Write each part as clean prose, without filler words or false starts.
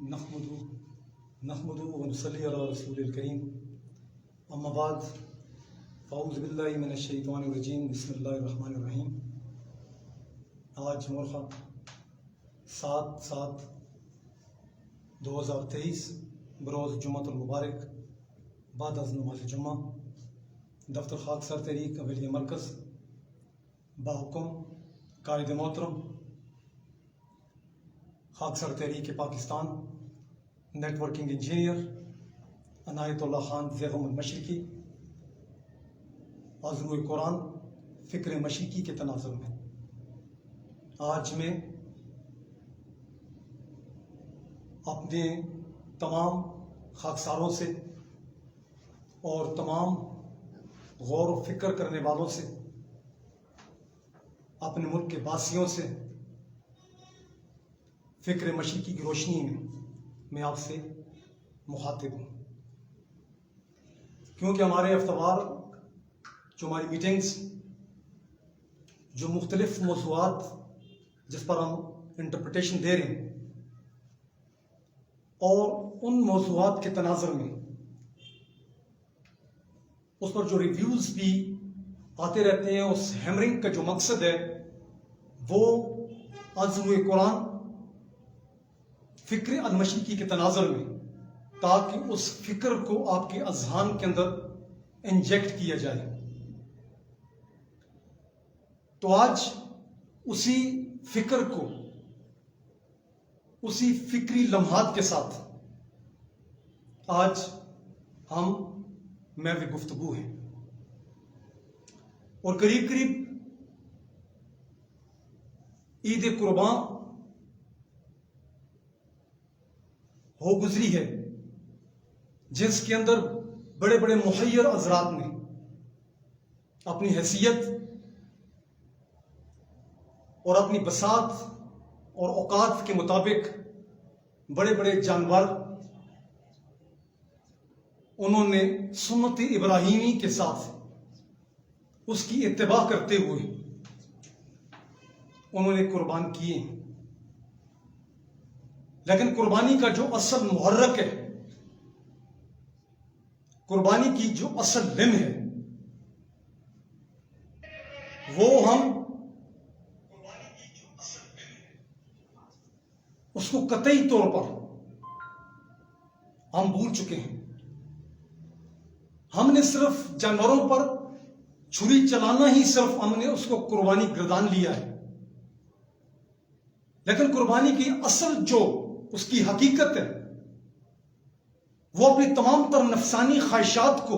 نحمدہ ونصلی علی رسول الکریم اما بعد فاعوذ باللہ من الشیطان الرجیم بسم اللہ الرحمن الرحیم۔ آج مورخہ 7/7/2023 بروز جمعۃ المبارک بعد از نماز جمعہ دفتر خاکسار تحریک اولیہ مرکز باحکم قائد محترم خاکسار تحریک پاکستان نیٹ ورکنگ انجینئر عنایت اللہ خان زیغم المشرقی عذرو قرآن فکر مشرقی کے تناظر میں آج میں اپنے تمام خاکساروں سے اور تمام غور و فکر کرنے والوں سے اپنے ملک کے باسیوں سے فکر مشرقی کی روشنی میں آپ سے مخاطب ہوں، کیونکہ ہمارے ہفتہ وار جو ہماری میٹنگز جو مختلف موضوعات جس پر ہم انٹرپریٹیشن دے رہے ہیں اور ان موضوعات کے تناظر میں اس پر جو ریویوز بھی آتے رہتے ہیں، اس ہیمرنگ کا جو مقصد ہے وہ عذرو قرآن فکر المشرقی کے تناظر میں، تاکہ اس فکر کو آپ کے اذہان کے اندر انجیکٹ کیا جائے۔ تو آج اسی فکر کو، اسی فکری لمحات کے ساتھ آج ہم محو گفتگو ہیں، اور قریب قریب عید قرباں ہو گزری ہے، جس کے اندر بڑے بڑے محیر حضرات نے اپنی حیثیت اور اپنی بساط اور اوقات کے مطابق بڑے بڑے جانور انہوں نے سنت ابراہیمی کے ساتھ اس کی اتباع کرتے ہوئے انہوں نے قربان کیے ہیں، لیکن قربانی کا جو اصل محرک ہے، قربانی کی جو اصل لم ہے، وہ ہم اس کو قطعی طور پر ہم بھول چکے ہیں۔ ہم نے صرف جانوروں پر چھری چلانا ہی صرف ہم نے اس کو قربانی گردان لیا ہے، لیکن قربانی کی اصل جو اس کی حقیقت ہے وہ اپنی تمام تر نفسانی خواہشات کو،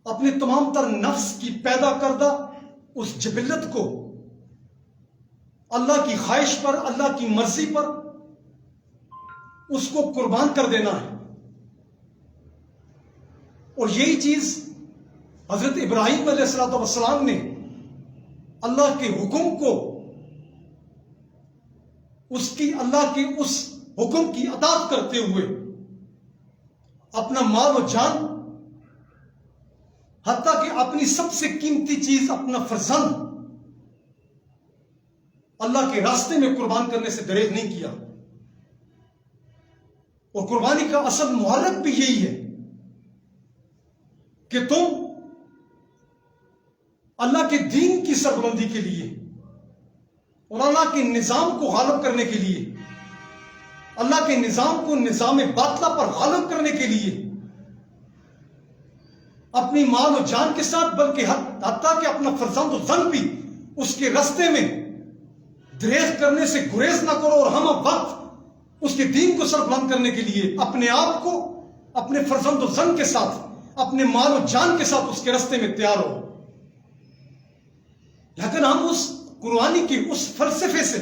اپنے تمام تر نفس کی پیدا کردہ اس جبلت کو اللہ کی خواہش پر، اللہ کی مرضی پر اس کو قربان کر دینا ہے۔ اور یہی چیز حضرت ابراہیم علیہ السلام نے اللہ کے حکم کو، اللہ کے اس حکم کی اطاعت کرتے ہوئے اپنا مال و جان، حتیٰ کہ اپنی سب سے قیمتی چیز اپنا فرزند اللہ کے راستے میں قربان کرنے سے دریغ نہیں کیا۔ اور قربانی کا اصل محرک بھی یہی ہے کہ تم اللہ کے دین کی سربلندی کے لیے اور اللہ کے نظام کو غالب کرنے کے لیے، اللہ کے نظام کو نظام باطلہ پر غالب کرنے کے لیے اپنی مال و جان کے ساتھ، بلکہ حتیٰ کہ اپنا فرزند و زن بھی اس کے راستے میں دریغ کرنے سے گریز نہ کرو، اور ہم وقت اس کے دین کو سربلند کرنے کے لیے اپنے آپ کو اپنے فرزند و زن کے ساتھ، اپنے مال و جان کے ساتھ اس کے راستے میں تیار ہو۔ لیکن ہم اس قربانی کی اس فلسفے سے،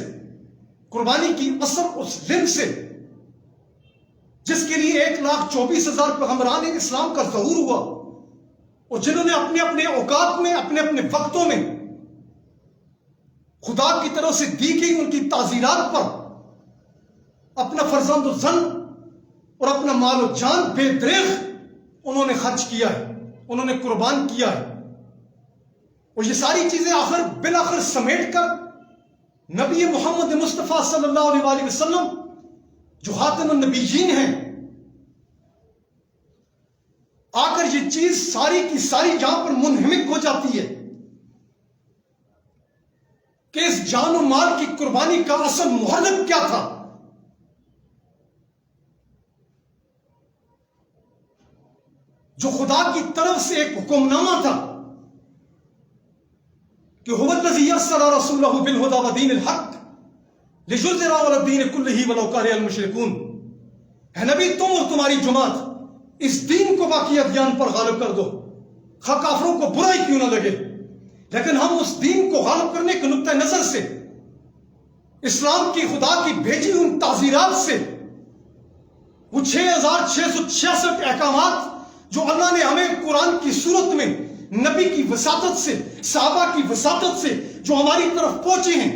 قربانی کی اصل اس لم سے، جس کے لیے 1,24,000 پیغمبران اسلام کا ظہور ہوا، اور جنہوں نے اپنے اپنے اوقات میں، اپنے اپنے وقتوں میں خدا کی طرف سے دی گئی ان کی تعزیرات پر اپنا فرزند و زن اور اپنا مال و جان بے دریغ انہوں نے خرچ کیا ہے، انہوں نے قربان کیا ہے۔ اور یہ ساری چیزیں آخر بالآخر سمیٹ کر نبی محمد مصطفیٰ صلی اللہ علیہ وآلہ وسلم جو خاتم النبیین ہیں، آ کر یہ چیز ساری کی ساری جہاں پر منہمک ہو جاتی ہے کہ اس جان و مال کی قربانی کا اصل محرک کیا تھا۔ جو خدا کی طرف سے ایک حکم نامہ تھا کہ هو الذی ارسل رسولہ بالہدی ودین الحق لیظہرہ علی الدین کلہ ولو کرہ المشرکون۔ اے نبی، تم اور تمہاری جماعت اس دین کو باقی ادیان پر غالب کر دو، خواہ کافروں کو برائی کیوں نہ لگے، لیکن ہم اس دین کو غالب کرنے کے نقطہ نظر سے اسلام کی خدا کی بھیجی ان تعزیرات سے وہ 6666 احکامات جو اللہ نے ہمیں قرآن کی صورت میں نبی کی وساطت سے، صحابہ کی وساطت سے جو ہماری طرف پہنچے ہیں،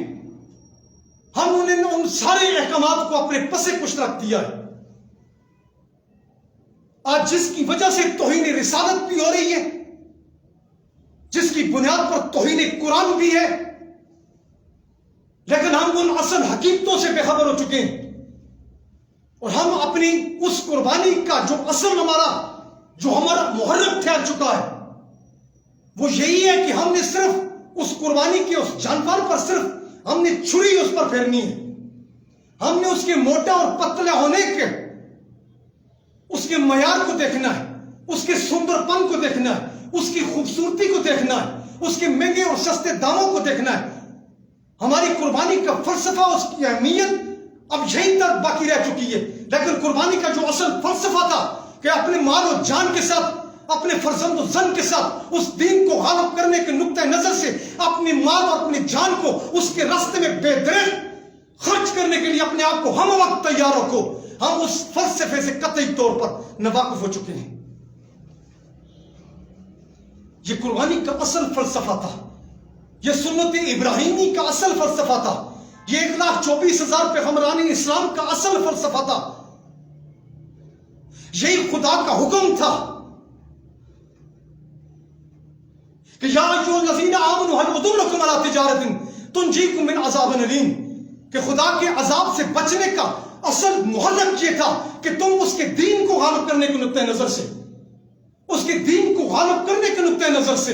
ہم انہیں ان سارے احکامات کو اپنے پسے کش رکھ دیا ہے۔ آج جس کی وجہ سے توہین رسالت بھی ہو رہی ہے، جس کی بنیاد پر توہین قرآن بھی ہے، لیکن ہم ان اصل حقیقتوں سے بے خبر ہو چکے ہیں، اور ہم اپنی اس قربانی کا جو اصل ہمارا محرک ٹھہر چکا ہے وہ یہی ہے کہ ہم نے صرف اس قربانی کے اس جانور پر صرف ہم نے چھری اس پر پھیرنی ہے۔ ہم نے اس کے موٹا اور پتلے ہونے کے اس کے معیار کو دیکھنا ہے، اس کے سندر پن کو دیکھنا ہے، اس کی خوبصورتی کو دیکھنا ہے، اس کے مہنگے اور سستے داموں کو دیکھنا ہے۔ ہماری قربانی کا فلسفہ، اس کی اہمیت اب یہیں تک باقی رہ چکی ہے، لیکن قربانی کا جو اصل فلسفہ تھا کہ اپنے مال و جان کے ساتھ، اپنے فرزند و زن کے ساتھ اس دین کو غالب کرنے کے نقطہ نظر سے اپنے مال اور اپنی جان کو اس کے راستے میں بے دریغ خرچ کرنے کے لیے اپنے آپ کو ہم وقت تیار رکھو، ہم اس فلسفے سے قطعی طور پر ناواقف ہو چکے ہیں۔ یہ قربانی کا اصل فلسفہ تھا، یہ سنت ابراہیمی کا اصل فلسفہ تھا، یہ 1,24,000 پیغمبران اسلام کا اصل فلسفہ تھا، یہی خدا کا حکم تھا کہ یا ایھا الذین آمنوا هل ادلکم علی تجارۃ تنجیکم من عذاب الیم، کہ خدا کے عذاب سے بچنے کا اصل محرک یہ تھا کہ تم اس کے دین کو غالب کرنے کے نقطہ نظر سے، اس کے دین کو غالب کرنے کے نقطہ نظر سے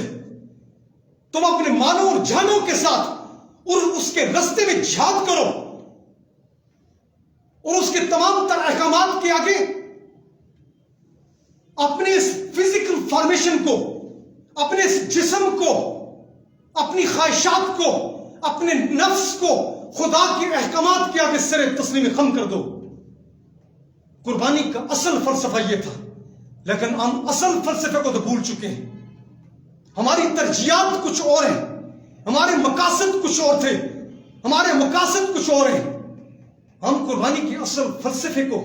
تم اپنے مالوں اور جانوں کے ساتھ اور اس کے رستے میں جہاد کرو، اور اس کے تمام تر احکامات کے آگے اپنے اس فزیکل فارمیشن کو، اپنے اس جسم کو، اپنی خواہشات کو، اپنے نفس کو خدا کے احکامات کے آگے سر تسلیم خم کر دو۔ قربانی کا اصل فلسفہ یہ تھا، لیکن ہم اصل فلسفے کو تو بھول چکے ہیں۔ ہماری ترجیحات کچھ اور ہیں، ہمارے مقاصد کچھ اور تھے، ہمارے مقاصد کچھ اور ہیں، ہم قربانی کے اصل فلسفے کو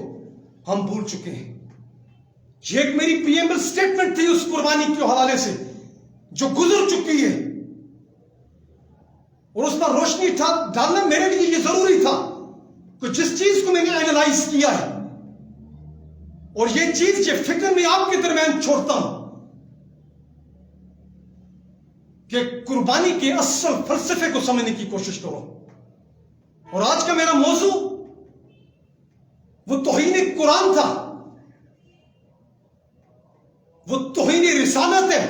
ہم بھول چکے ہیں۔ یہ ایک میری پی ایم ایل سٹیٹمنٹ تھی اس قربانی کے حوالے سے جو گزر چکی ہے، اور اس پر روشنی ڈالنا میرے لیے یہ ضروری تھا کہ جس چیز کو میں نے اینالائز کیا ہے، اور یہ چیز یہ فکر میں آپ کے درمیان چھوڑتا ہوں کہ قربانی کے اصل فلسفے کو سمجھنے کی کوشش کرو۔ اور آج کا میرا موضوع وہ توہین قرآن تھا، وہ توہین رسالت ہے،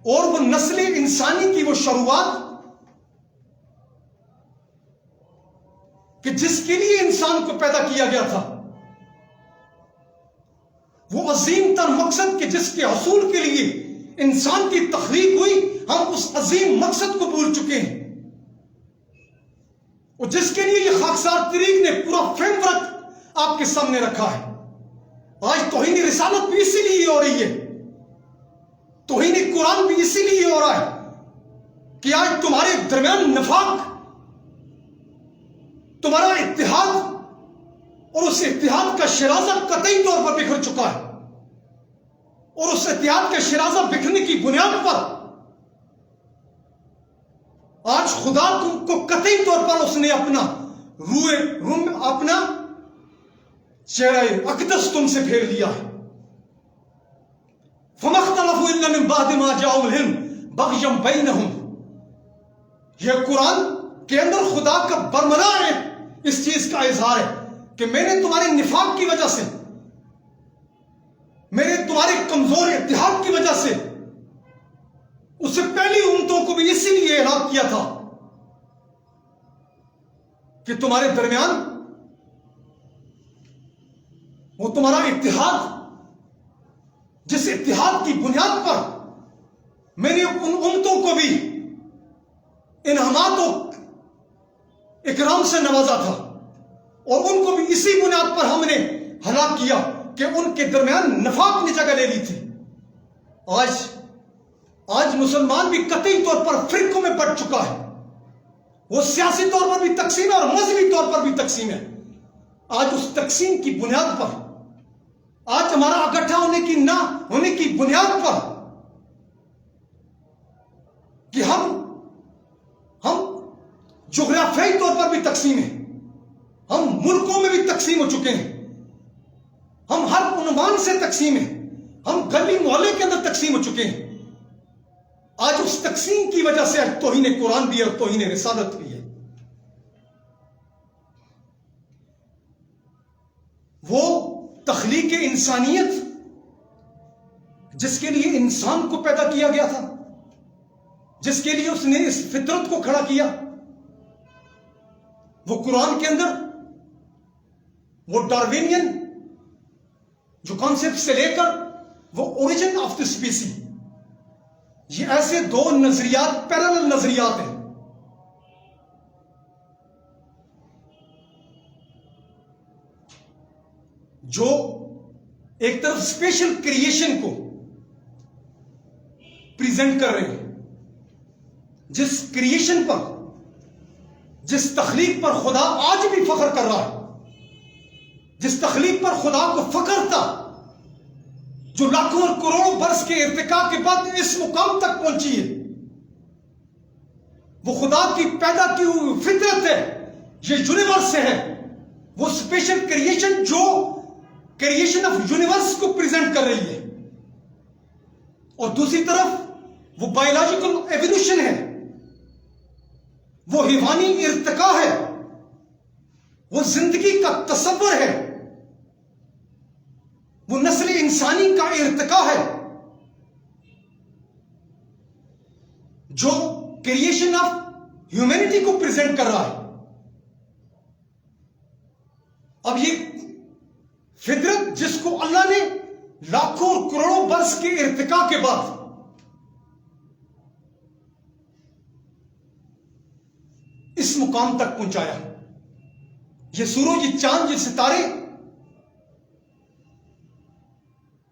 اور وہ نسل انسانی کی وہ شروعات کہ جس کے لیے انسان کو پیدا کیا گیا تھا، وہ عظیم تر مقصد کہ جس کے حصول کے لیے انسان کی تخلیق ہوئی، ہم اس عظیم مقصد کو بھول چکے ہیں، اور جس کے لیے یہ خاکسار طریق نے پورا فریم ورک آپ کے سامنے رکھا ہے۔ آج توہین رسالت بھی اسی لیے ہو رہی ہے، توہین قرآن بھی اسی لیے ہو رہا ہے کہ آج تمہارے درمیان نفاق، تمہارا اتحاد اور اس اتحاد کا شرازہ قطعی طور پر بکھر چکا ہے، اور اس اتحاد کا شرازہ بکھرنے کی بنیاد پر آج خدا تم کو قطعی طور پر اس نے اپنا اپنا چہرہ اقدس تم سے پھیر لیا ہے۔ فَمَا اخْتَلَفُوا إِلَّا مِن بَعْدِ مَا جَاءَهُمُ الْعِلْمُ بَغْيًا بَيْنَهُمْ، یہ قرآن کے اندر خدا کا برملا ہے، اس چیز کا اظہار ہے کہ میں نے تمہارے نفاق کی وجہ سے، میں نے تمہارے کمزور اتحاد کی وجہ سے اس سے پہلی امتوں کو بھی اسی لیے ہلاک کیا تھا کہ تمہارے درمیان وہ تمہارا اتحاد، جس اتحاد کی بنیاد پر میں نے ان امتوں کو بھی انعامات و اکرام سے نوازا تھا، اور ان کو بھی اسی بنیاد پر ہم نے ہلاک کیا کہ ان کے درمیان نفاق نے جگہ لے لی تھی۔ آج مسلمان بھی قطعی طور پر فرقوں میں بٹ چکا ہے، وہ سیاسی طور پر بھی تقسیم ہے اور مذہبی طور پر بھی تقسیم ہے۔ آج اس تقسیم کی بنیاد پر، آج ہمارا اکٹھا ہونے کی نہ ہونے کی بنیاد پر کہ ہم جغرافیائی طور پر بھی تقسیم ہیں، ہم ملکوں میں بھی تقسیم ہو چکے ہیں، ہم ہر عنوان سے تقسیم ہیں، ہم گلی محلے کے اندر تقسیم ہو چکے ہیں۔ آج اس تقسیم کی وجہ سے توہین قرآن بھی ہے اور توہین رسالت بھی ہے۔ وہ تخلیق انسانیت جس کے لیے انسان کو پیدا کیا گیا تھا، جس کے لیے اس نے اس فطرت کو کھڑا کیا، وہ قرآن کے اندر وہ ڈاروینین جو کانسیپٹ سے لے کر وہ اوریجن آف دی اسپیسی، یہ ایسے دو نظریات، پیرالل نظریات ہیں۔ جو ایک طرف اسپیشل کریشن کو پریزنٹ کر رہے ہیں، جس کریشن پر، جس تخلیق پر خدا آج بھی فخر کر رہا ہے، جس تخلیق پر خدا کو فخر تھا، جو لاکھوں اور کروڑوں برس کے ارتقاء کے بعد اس مقام تک پہنچی ہے، وہ خدا کی پیدا کی ہوئی فطرت ہے، یہ یونیورس ہے، وہ اسپیشل کریشن جو کریشن آف یونیورس کو پریزنٹ کر رہی ہے، اور دوسری طرف وہ بایولوجیکل ایوولوشن ہے، وہ حیوانی ارتقاء ہے، وہ زندگی کا تصور ہے، وہ نسل انسانی کا ارتقاء ہے، جو کریشن آف ہیومینٹی کو پریزنٹ کر رہا ہے۔ اب یہ فطرت جس کو اللہ نے لاکھوں اور کروڑوں برس کے ارتقاء کے بعد اس مقام تک پہنچایا، یہ سورج، یہ چاند، یہ ستارے،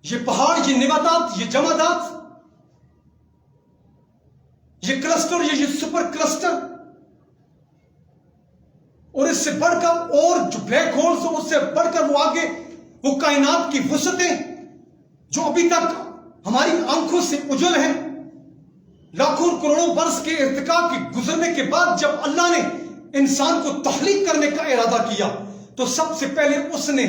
یہ پہاڑ، یہ نباتات، یہ جمادات، یہ کلسٹر، یہ سپر کلسٹر، اور اس سے بڑھ کر اور جو بلیک ہولز، اس سے بڑھ کر وہ آگے وہ کائنات کی وسعتیں جو ابھی تک ہماری آنکھوں سے اجل ہیں، لاکھوں کروڑوں برس کے ارتقاء کے گزرنے کے بعد جب اللہ نے انسان کو تخلیق کرنے کا ارادہ کیا تو سب سے پہلے اس نے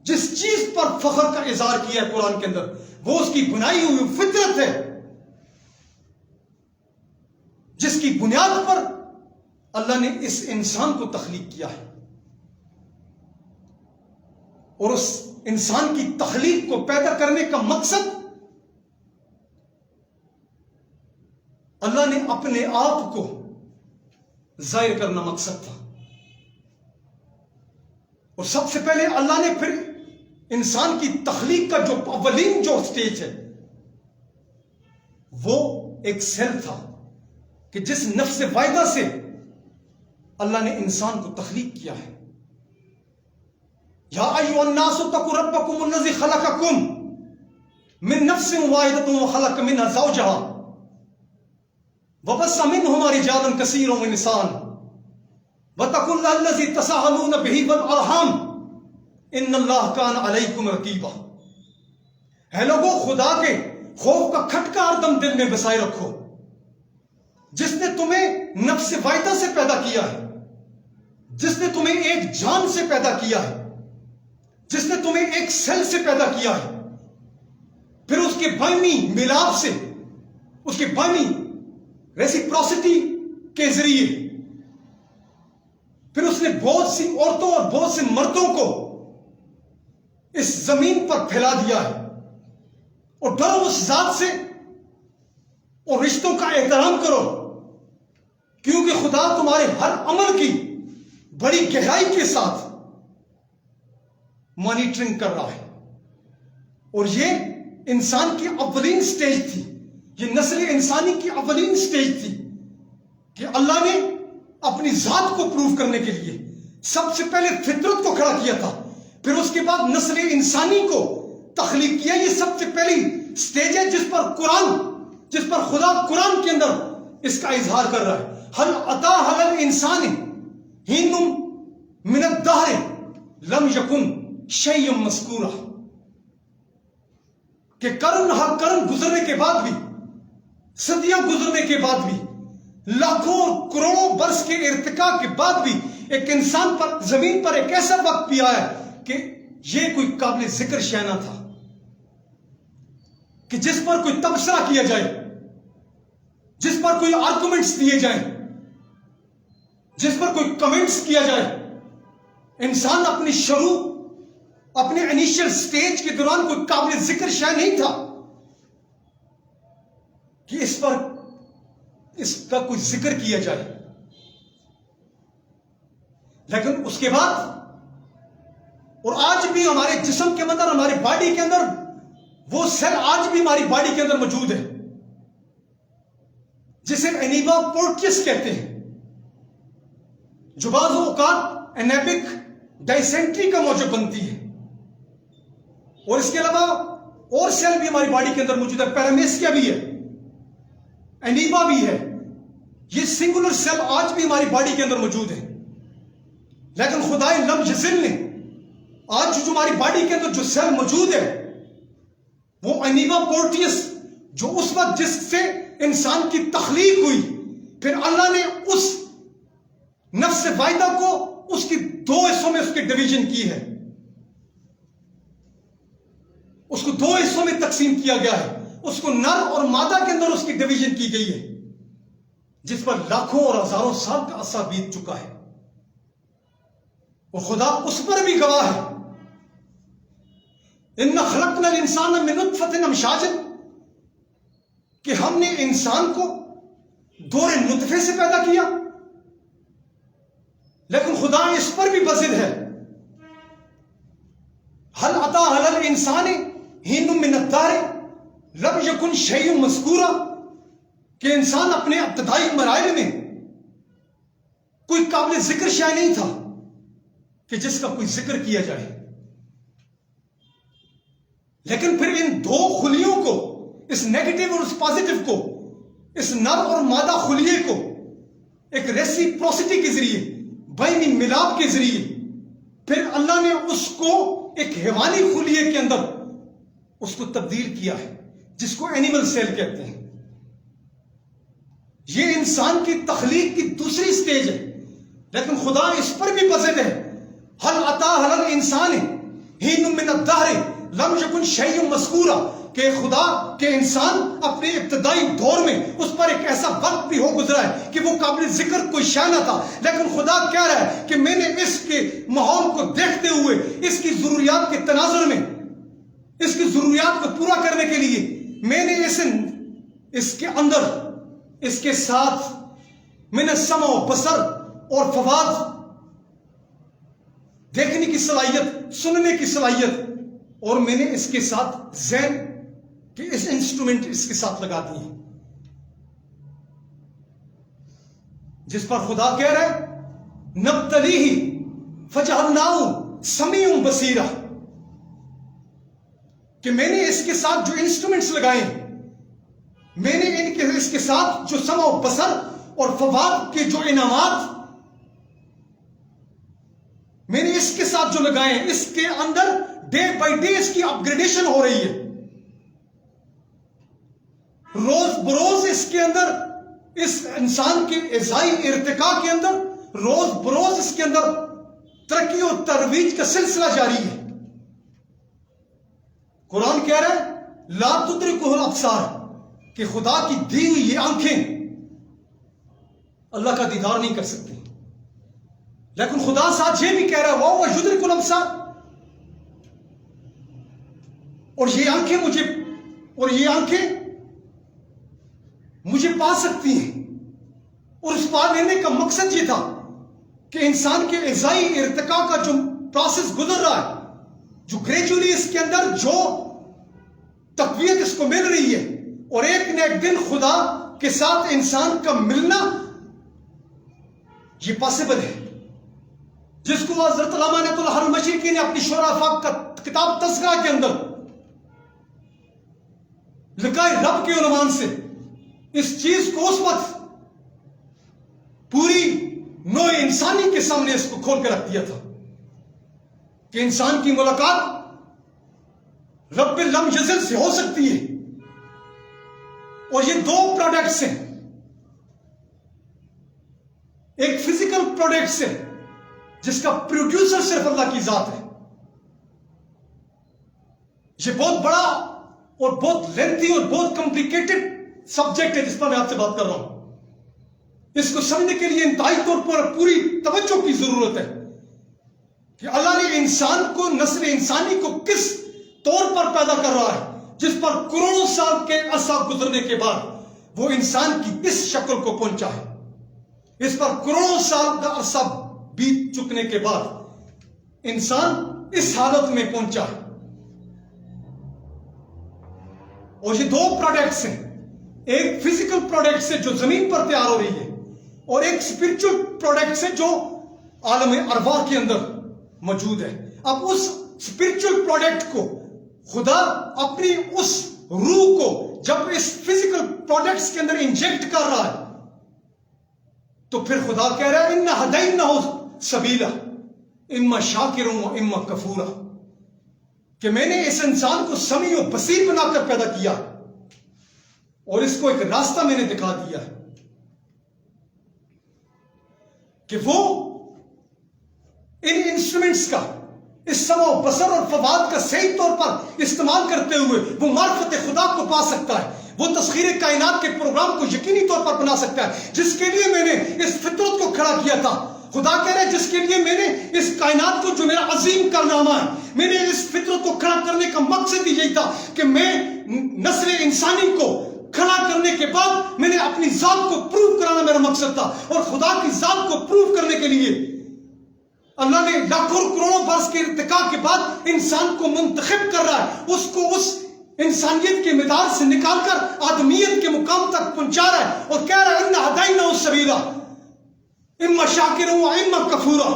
جس چیز پر فخر کا اظہار کیا ہے قرآن کے اندر، وہ اس کی بنائی ہوئی فطرت ہے، جس کی بنیاد پر اللہ نے اس انسان کو تخلیق کیا ہے، اور اس انسان کی تخلیق کو پیدا کرنے کا مقصد اللہ نے اپنے آپ کو ظاہر کرنا مقصد تھا، اور سب سے پہلے اللہ نے پھر انسان کی تخلیق کا جو اولین جو سٹیج ہے وہ ایک سیل تھا کہ جس نفس واحدہ سے اللہ نے انسان کو تخلیق کیا ہے۔ یا ایھا الناس اتقوا ربکم الذی خلقکم من نفس واحدۃ وخلق منها زوجها وبث منهما رجالا كثيرا ونساء واتقوا الله الذي تساءلون به والارحام ان اللہ کان علیکم رقیبا۔ ہے لوگوں، خدا کے خوف کا کھٹکا ہر دم دل میں بسائے رکھو، جس نے تمہیں نفس واحدہ سے پیدا کیا ہے، جس نے تمہیں ایک جان سے پیدا کیا ہے، جس نے تمہیں ایک سیل سے پیدا کیا ہے، پھر اس کے باہمی ملاپ سے، اس کے باہمی ریسیپروسٹی کے ذریعے پھر اس نے بہت سی عورتوں اور بہت سے مردوں کو اس زمین پر پھیلا دیا ہے. اور ڈرو اس ذات سے اور رشتوں کا احترام کرو، کیونکہ خدا تمہارے ہر عمل کی بڑی گہرائی کے ساتھ مانیٹرنگ کر رہا ہے. اور یہ انسان کی اولین سٹیج تھی، یہ نسل انسانی کی اولین سٹیج تھی کہ اللہ نے اپنی ذات کو پروف کرنے کے لیے سب سے پہلے فطرت کو کھڑا کیا تھا، پھر اس کے بعد نسل انسانی کو تخلیق کیا. یہ سب سے پہلی سٹیج ہے جس پر خدا قرآن کے اندر اس کا اظہار کر رہا ہے. حل عطا حل الانسان حین من الدہر لم یکن شیء مذکورا، کہ قرن ہر قرن گزرنے کے بعد بھی، صدیاں گزرنے کے بعد بھی، لاکھوں کروڑوں برس کے ارتقاء کے بعد بھی ایک انسان پر زمین پر ایک ایسا وقت بھی آیا کہ یہ کوئی قابل ذکر شے نہ تھا کہ جس پر کوئی تبصرہ کیا جائے، جس پر کوئی آرگومنٹس دیے جائیں، جس پر کوئی کمنٹس کیا جائے. انسان اپنی شروع، اپنے انیشل سٹیج کے دوران کوئی قابل ذکر شے نہیں تھا کہ اس کا کوئی ذکر کیا جائے. لیکن اس کے بعد اور آج بھی ہمارے جسم کے اندر، ہماری باڈی کے اندر وہ سیل آج بھی ہماری باڈی کے اندر موجود ہے جسے انیبا پورٹیس کہتے ہیں، جو بعض اوقات انیبک ڈائسینٹری کا موجب بنتی ہے. اور اس کے علاوہ اور سیل بھی ہماری باڈی کے اندر موجود ہے، پیرامیسیا بھی ہے، انیبا بھی ہے. یہ سنگولر سیل آج بھی ہماری باڈی کے اندر موجود ہے. لیکن خدائے لم یزل نے آج جو ہماری باڈی کے اندر جو سیل موجود ہے وہ انیبا پورٹیس، جو اس وقت جس سے انسان کی تخلیق ہوئی، پھر اللہ نے اس نفس واحدہ کو اس کی دو حصوں میں اس کی ڈویژن کی ہے، اس کو دو حصوں میں تقسیم کیا گیا ہے. اس کو نر اور مادہ کے اندر اس کی ڈویژن کی گئی ہے، جس پر لاکھوں اور ہزاروں سال کا عرصہ بیت چکا ہے. اور خدا اس پر بھی گواہ ہے، اِنَّا خَلَقْنَا الْإِنسَانَ مِن نُطْفَةٍ أَمْشَاجٍ، کہ ہم نے انسان کو دور نطفے سے پیدا کیا. لیکن خدا اس پر بھی بزد ہے، حل عطا حل الانسان حین من الدہر لم یکن شیء مذکورا، کہ انسان اپنے ابتدائی مراحل میں کوئی قابل ذکر شے نہیں تھا کہ جس کا کوئی ذکر کیا جائے. لیکن پھر ان دو خلیوں کو، اس نیگیٹو اور اس پازیٹو کو، اس نر اور مادہ خلیے کو ایک ریسیپروسٹی کے ذریعے، بینی ملاپ کے ذریعے، پھر اللہ نے اس کو ایک حیوانی خلیے کے اندر اس کو تبدیل کیا ہے، جس کو اینیمل سیل کہتے ہیں. یہ انسان کی تخلیق کی دوسری سٹیج ہے. لیکن خدا اس پر بھی بزد ہے، حل عطا حل الانسان حین من الدہر لم یکن شیء مذکورا، کہ خدا کے انسان اپنے ابتدائی دور میں اس پر ایک ایسا وقت بھی ہو گزرا ہے کہ وہ قابل ذکر کوئی شے نہ تھا. لیکن خدا کہہ رہا ہے کہ میں نے اس کے ماحول کو دیکھتے ہوئے، اس کی ضروریات کے تناظر میں، اس کی ضروریات کو پورا کرنے کے لیے میں نے اس کے اندر، اس کے ساتھ من السمع و بصر اور فواد، دیکھنے کی صلاحیت، سننے کی صلاحیت، اور میں نے اس کے ساتھ ذہن کہ اس انسٹرومنٹ اس کے ساتھ لگا دی ہیں، جس پر خدا کہہ رہا ہے نبتلیہ فجعلناہ سمیع بصیرا، کہ میں نے اس کے ساتھ جو انسٹرومنٹس لگائے، میں نے اس کے ساتھ جو سمع و بصر اور فواد کے جو انعامات میں نے اس کے ساتھ جو لگائے ہیں، اس کے اندر ڈے بائی ڈے اس کی اپ گریڈیشن ہو رہی ہے. روز بروز اس کے اندر، اس انسان کے اعضائی ارتقاء کے اندر روز بروز اس کے اندر ترقی اور ترویج کا سلسلہ جاری ہے. قرآن کہہ رہا ہے لا تدرکہ الابصار، کہ خدا کی دی ہوئی یہ آنکھیں اللہ کا دیدار نہیں کر سکتی. لیکن خدا ساتھ یہ بھی کہہ رہا ہے وَهُوَ يُدْرِكُ الْأَبْصَارَ. اور یہ آنکھیں مجھے پا سکتی ہیں. اور اس پا لینے کا مقصد یہ تھا کہ انسان کے اعضائی ارتقاء کا جو پروسیس گزر رہا ہے, جو گریجولی اس کے اندر جو تقویت اس کو مل رہی ہے, اور ایک نہ ایک دن خدا کے ساتھ انسان کا ملنا یہ پاسبل ہے, جس کو حضرت علامہ عنایت اللہ المشرقی نے اپنی شعراء آفاق کا کتاب تذکرہ کے اندر لقائے رب کے عنوان سے اس چیز کو اس وقت پوری نوع انسانی کے سامنے اس کو کھول کے رکھ دیا تھا کہ انسان کی ملاقات رب لم یزل سے ہو سکتی ہے. اور یہ دو پروڈکٹس ہیں, ایک فزیکل پروڈکٹس ہے جس کا پروڈیوسر صرف اللہ کی ذات ہے. یہ بہت بڑا اور بہت لینتھی اور بہت کمپلیکیٹڈ سبجیکٹ ہے جس پر میں آپ سے بات کر رہا ہوں. اس کو سمجھنے کے لیے انتہائی طور پر پوری توجہ کی ضرورت ہے کہ اللہ نے انسان کو, نسل انسانی کو کس طور پر پیدا کر رہا ہے, جس پر کروڑوں سال کے عرصہ گزرنے کے بعد وہ انسان کی اس شکل کو پہنچا ہے. اس پر کروڑوں سال کا عرصہ بیت چکنے کے بعد انسان اس حالت میں پہنچا ہے. اور یہ دو پروڈکٹس ہیں, ایک فزیکل پروڈکٹ ہے جو زمین پر تیار ہو رہی ہے, اور ایک اسپرچل پروڈکٹ ہے جو عالم ارواح کے اندر موجود ہے. اب اس اسپرچل پروڈکٹ کو خدا اپنی اس روح کو جب اس فزیکل پروڈکٹس کے اندر انجیکٹ کر رہا ہے تو پھر خدا کہہ رہا ہے اِنَّا هَدَيْنَاهُ سَبِيلًا اِمَّا شَاكِرٌ وَإِمَّا كَفُورًا, کہ میں نے اس انسان کو سمیع و بصیر بنا کر پیدا کیا اور اس کو ایک راستہ میں نے دکھا دیا ہے کہ وہ ان انسٹرومنٹس کا, اس سمع و بصر اور فواد کا صحیح طور پر استعمال کرتے ہوئے وہ معرفت خدا کو پا سکتا ہے, وہ تسخیر کائنات کے پروگرام کو یقینی طور پر بنا سکتا ہے جس کے لیے میں نے اس فطرت کو کھڑا کیا تھا. خدا کہہ رہے جس کے لیے میں نے اس کائنات کو, جو میرا عظیم کارنامہ ہے, میں نے اس فطرت کو کھڑا کرنے کا مقصد ہی یہی تھا کہ میں نسل انسانی کو کھڑا کرنے کے بعد میں نے اپنی ذات کو پروف کرانا میرا مقصد تھا. اور خدا کی ذات کو پروف کرنے کے لیے اللہ نے لاکھوں کروڑوں برس کے ارتقاء کے بعد انسان کو منتخب کر رہا ہے, اس کو اس انسانیت کے مدار سے نکال کر آدمیت کے مقام تک پہنچا رہا ہے اور کہہ رہا ہے اِنَّا هَدَيْنَاهُ السَّبِيلَ اِمَّا شَاكِرٌ وَإِمَّا كَفُورًا,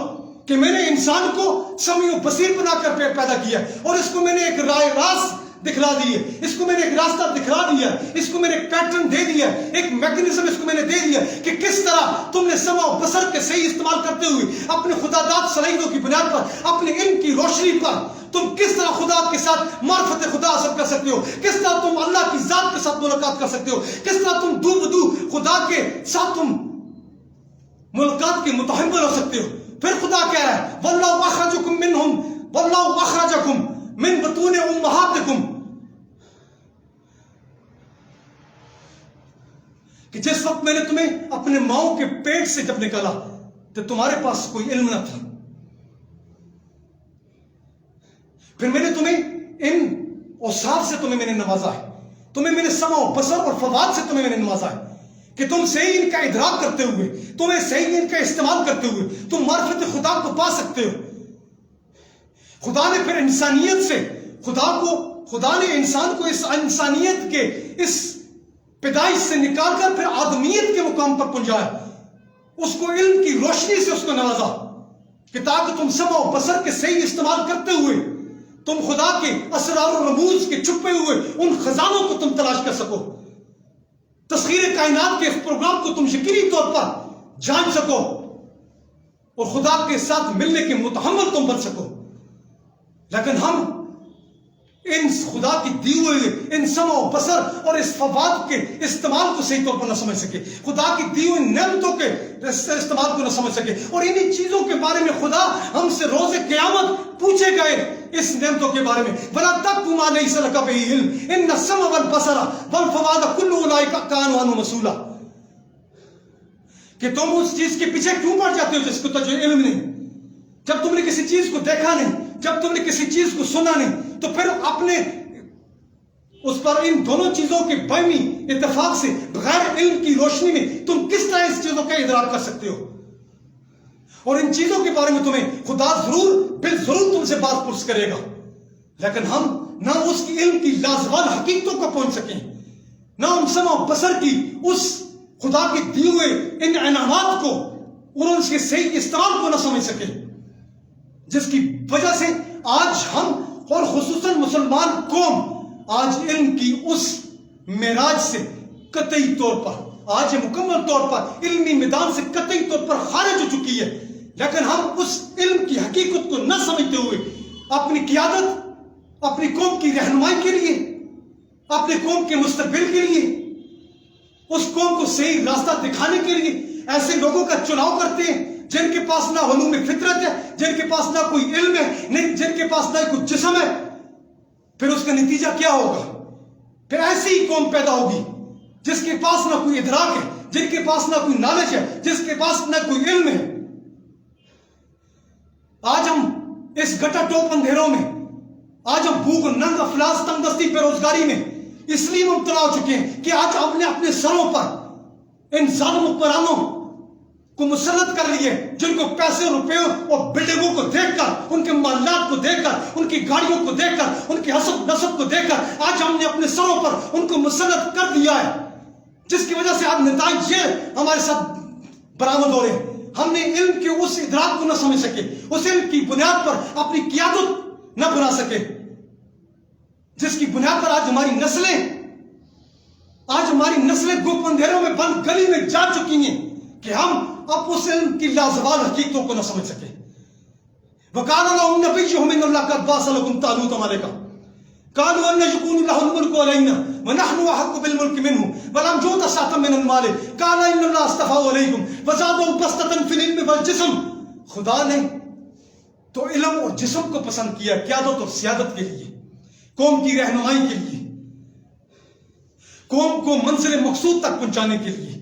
کہ میں نے انسان کو سمیع و بصیر بنا کر پیدا کیا ہے اور اس کو میں نے ایک راست دکھلا دی ہے, اس کو میں نے ایک راستہ دکھلا دیا ہے, اس کو میں نے ایک پیٹرن دے دیا ہے, ایک میکنزم اس کو میں نے دے دیا کہ کس طرح تم نے سمع و بصر کے صحیح استعمال کرتے ہوئے اپنے خدا داد صلاحیتوں کی بنیاد پر اپنے علم کی روشنی پر تم کس طرح خدا کے ساتھ معرفت خدا حاصل کر سکتے ہو, کس طرح تم اللہ کی ذات کے ساتھ ملاقات کر سکتے ہو, کس طرح تم دو بدو خدا کے ساتھ تم ملاقات کے متحمل ہو سکتے ہو. پھر خدا کہہ رہا ہے وَاللَّهُ أَخْرَجَكُم مِّنْهُمْ وَاللَّهُ أَخْرَجَكُم مِّن بُطُونِ أُمَّهَاتِكُمْ, کہ جس وقت میں نے تمہیں اپنے ماؤں کے پیٹ سے جب نکالا تو تمہارے پاس کوئی علم نہ تھا, پھر میں نے تمہیں ان اوصاف سے تمہیں میں نے نوازا ہے, تمہیں میں نے سمع و بصر اور فواد سے تمہیں میں نے نوازا ہے کہ تم صحیح ان کا ادراک کرتے ہوئے, تمہیں صحیح ان کا استعمال کرتے ہوئے تم معرفت خدا کو پا سکتے ہو. خدا نے پھر انسانیت سے خدا نے انسان کو اس انسانیت کے اس پیدائش سے نکال کر پھر آدمیت کے مقام پر پہنچایا, اس کو علم کی روشنی سے اس کو نوازا کہ تاکہ تم سمع و بصر کے صحیح استعمال کرتے ہوئے تم خدا کے اسرار و رموز کے چھپے ہوئے ان خزانوں کو تم تلاش کر سکو, تسخیر کائنات کے اس پروگرام کو تم یقینی طور پر جان سکو اور خدا کے ساتھ ملنے کے متحمل تم بن سکو. لیکن ہم ان خدا کی دی ہوئی ان سمع و بصر اور اس فواد کے استعمال کو صحیح طور پر نہ سمجھ سکے, خدا کی دی ہوئی نعمتوں کے استعمال کو نہ سمجھ سکے, اور انہی چیزوں کے بارے میں خدا ہم سے روز قیامت پوچھے گئے اس نعمتوں کے بارے میں. وَلَا تَقْفُ مَا لَيْسَ لَكَ بِهِ عِلْمٌ إِنَّ السَّمْعَ وَالْبَصَرَ وَالْفُؤَادَ كُلُّ أُولَٰئِكَ كَانَ عَنْهُ مَسْئُولًا, کہ تم اس چیز کے پیچھے کیوں پڑ جاتے ہو جس کو تجھے علم نہیں؟ جب تم نے کسی چیز کو دیکھا نہیں، جب تم نے کسی چیز کو سنا نہیں، تو پھر اپنے اس پر ان دونوں چیزوں کے باہمی اتفاق سے بغیر علم کی روشنی میں تم کس طرح اس چیزوں کا ادراک کر سکتے ہو؟ اور ان چیزوں کے بارے میں تمہیں خدا ضرور تم سے بات پرس کرے گا، لیکن ہم نہ اس کی علم کی لازوال حقیقتوں کو پہنچ سکیں، نہ ہم سمع و بصر کی اس خدا کے دیے ہوئے ان انعامات کو اور اس کے صحیح استعمال کو نہ سمجھ سکیں، جس کی وجہ سے آج ہم اور خصوصاً مسلمان قوم آج علم کی اس معراج سے قطعی طور پر، آج مکمل طور پر علمی میدان سے قطعی طور پر خارج ہو چکی ہے، لیکن ہم اس علم کی حقیقت کو نہ سمجھتے ہوئے اپنی قیادت، اپنی قوم کی رہنمائی کے لیے، اپنے قوم کے مستقبل کے لیے، اس قوم کو صحیح راستہ دکھانے کے لیے ایسے لوگوں کا چناؤ کرتے ہیں جن کے پاس نہ علوم فطرت ہے، جن کے پاس نہ کوئی علم ہے، جن کے پاس نہ کوئی جسم ہے۔ پھر اس کا نتیجہ کیا ہوگا؟ پھر ایسی ہی قوم پیدا ہوگی جس کے پاس نہ کوئی ادراک ہے، جن کے پاس نہ کوئی نالج ہے، جس کے پاس نہ کوئی علم ہے۔ آج ہم اس گٹا ٹوپ اندھیروں میں، آج ہم بھوک، ننگ، افلاس، تنگ دستی، بے روزگاری میں اس لیے مبتلا ہو چکے ہیں کہ آج ہم نے اپنے سروں پر ان ظالم حکمرانوں کو مسلط کر لیے، جن کو پیسے، روپیوں اور بلڈنگوں کو دیکھ کر، ان کے معاملات کو دیکھ کر، ان کی گاڑیوں کو دیکھ کر، ان کی حسب نسب کو دیکھ کر آج ہم نے اپنے سروں پر ان کو مسلط کر دیا ہے، جس کی وجہ سے آج نتائج یہ ہمارے ساتھ برآمد ہو رہے ہیں۔ ہم نے علم کے اس ادراک کو نہ سمجھ سکے، اس علم کی بنیاد پر اپنی قیادت نہ بنا سکے، جس کی بنیاد پر آج ہماری نسلیں گپ اندھیروں میں بند گلی میں جا چکی ہیں کہ ہم اب اس علم کی لازوال حقیقتوں کو نہ سمجھ سکے۔ وَقَالَ لَهُمْ نَبِيُّهُمْ إِنَّ اللَّهَ قَدْ بَعَثَ لَكُمْ طَالُوتَ مَلِكًا قَالُوا أَنَّ يَكُونُ لَهُ الْمُلْكُ عَلَيْنَا وَنَحْنُ أَحَقُّ بِالْمُلْكِ مِنْهُ وَلَمْ يُؤْتَ سَعْةً مِنَ الْمَالِ قَالَ إِنَّ اللَّهَ اصْطَفَاهُ عَلَيْكُمْ وَزَادَهُ بَسْطَةً فِي الْعِلْمِ وَالْجِسْمِ۔ خدا نے تو علم اور جسم کو پسند کیا قیادت اور سیادت کے لیے، قوم کی رہنمائی کے لیے، قوم کو منزل مقصود تک پہنچانے کے لیے،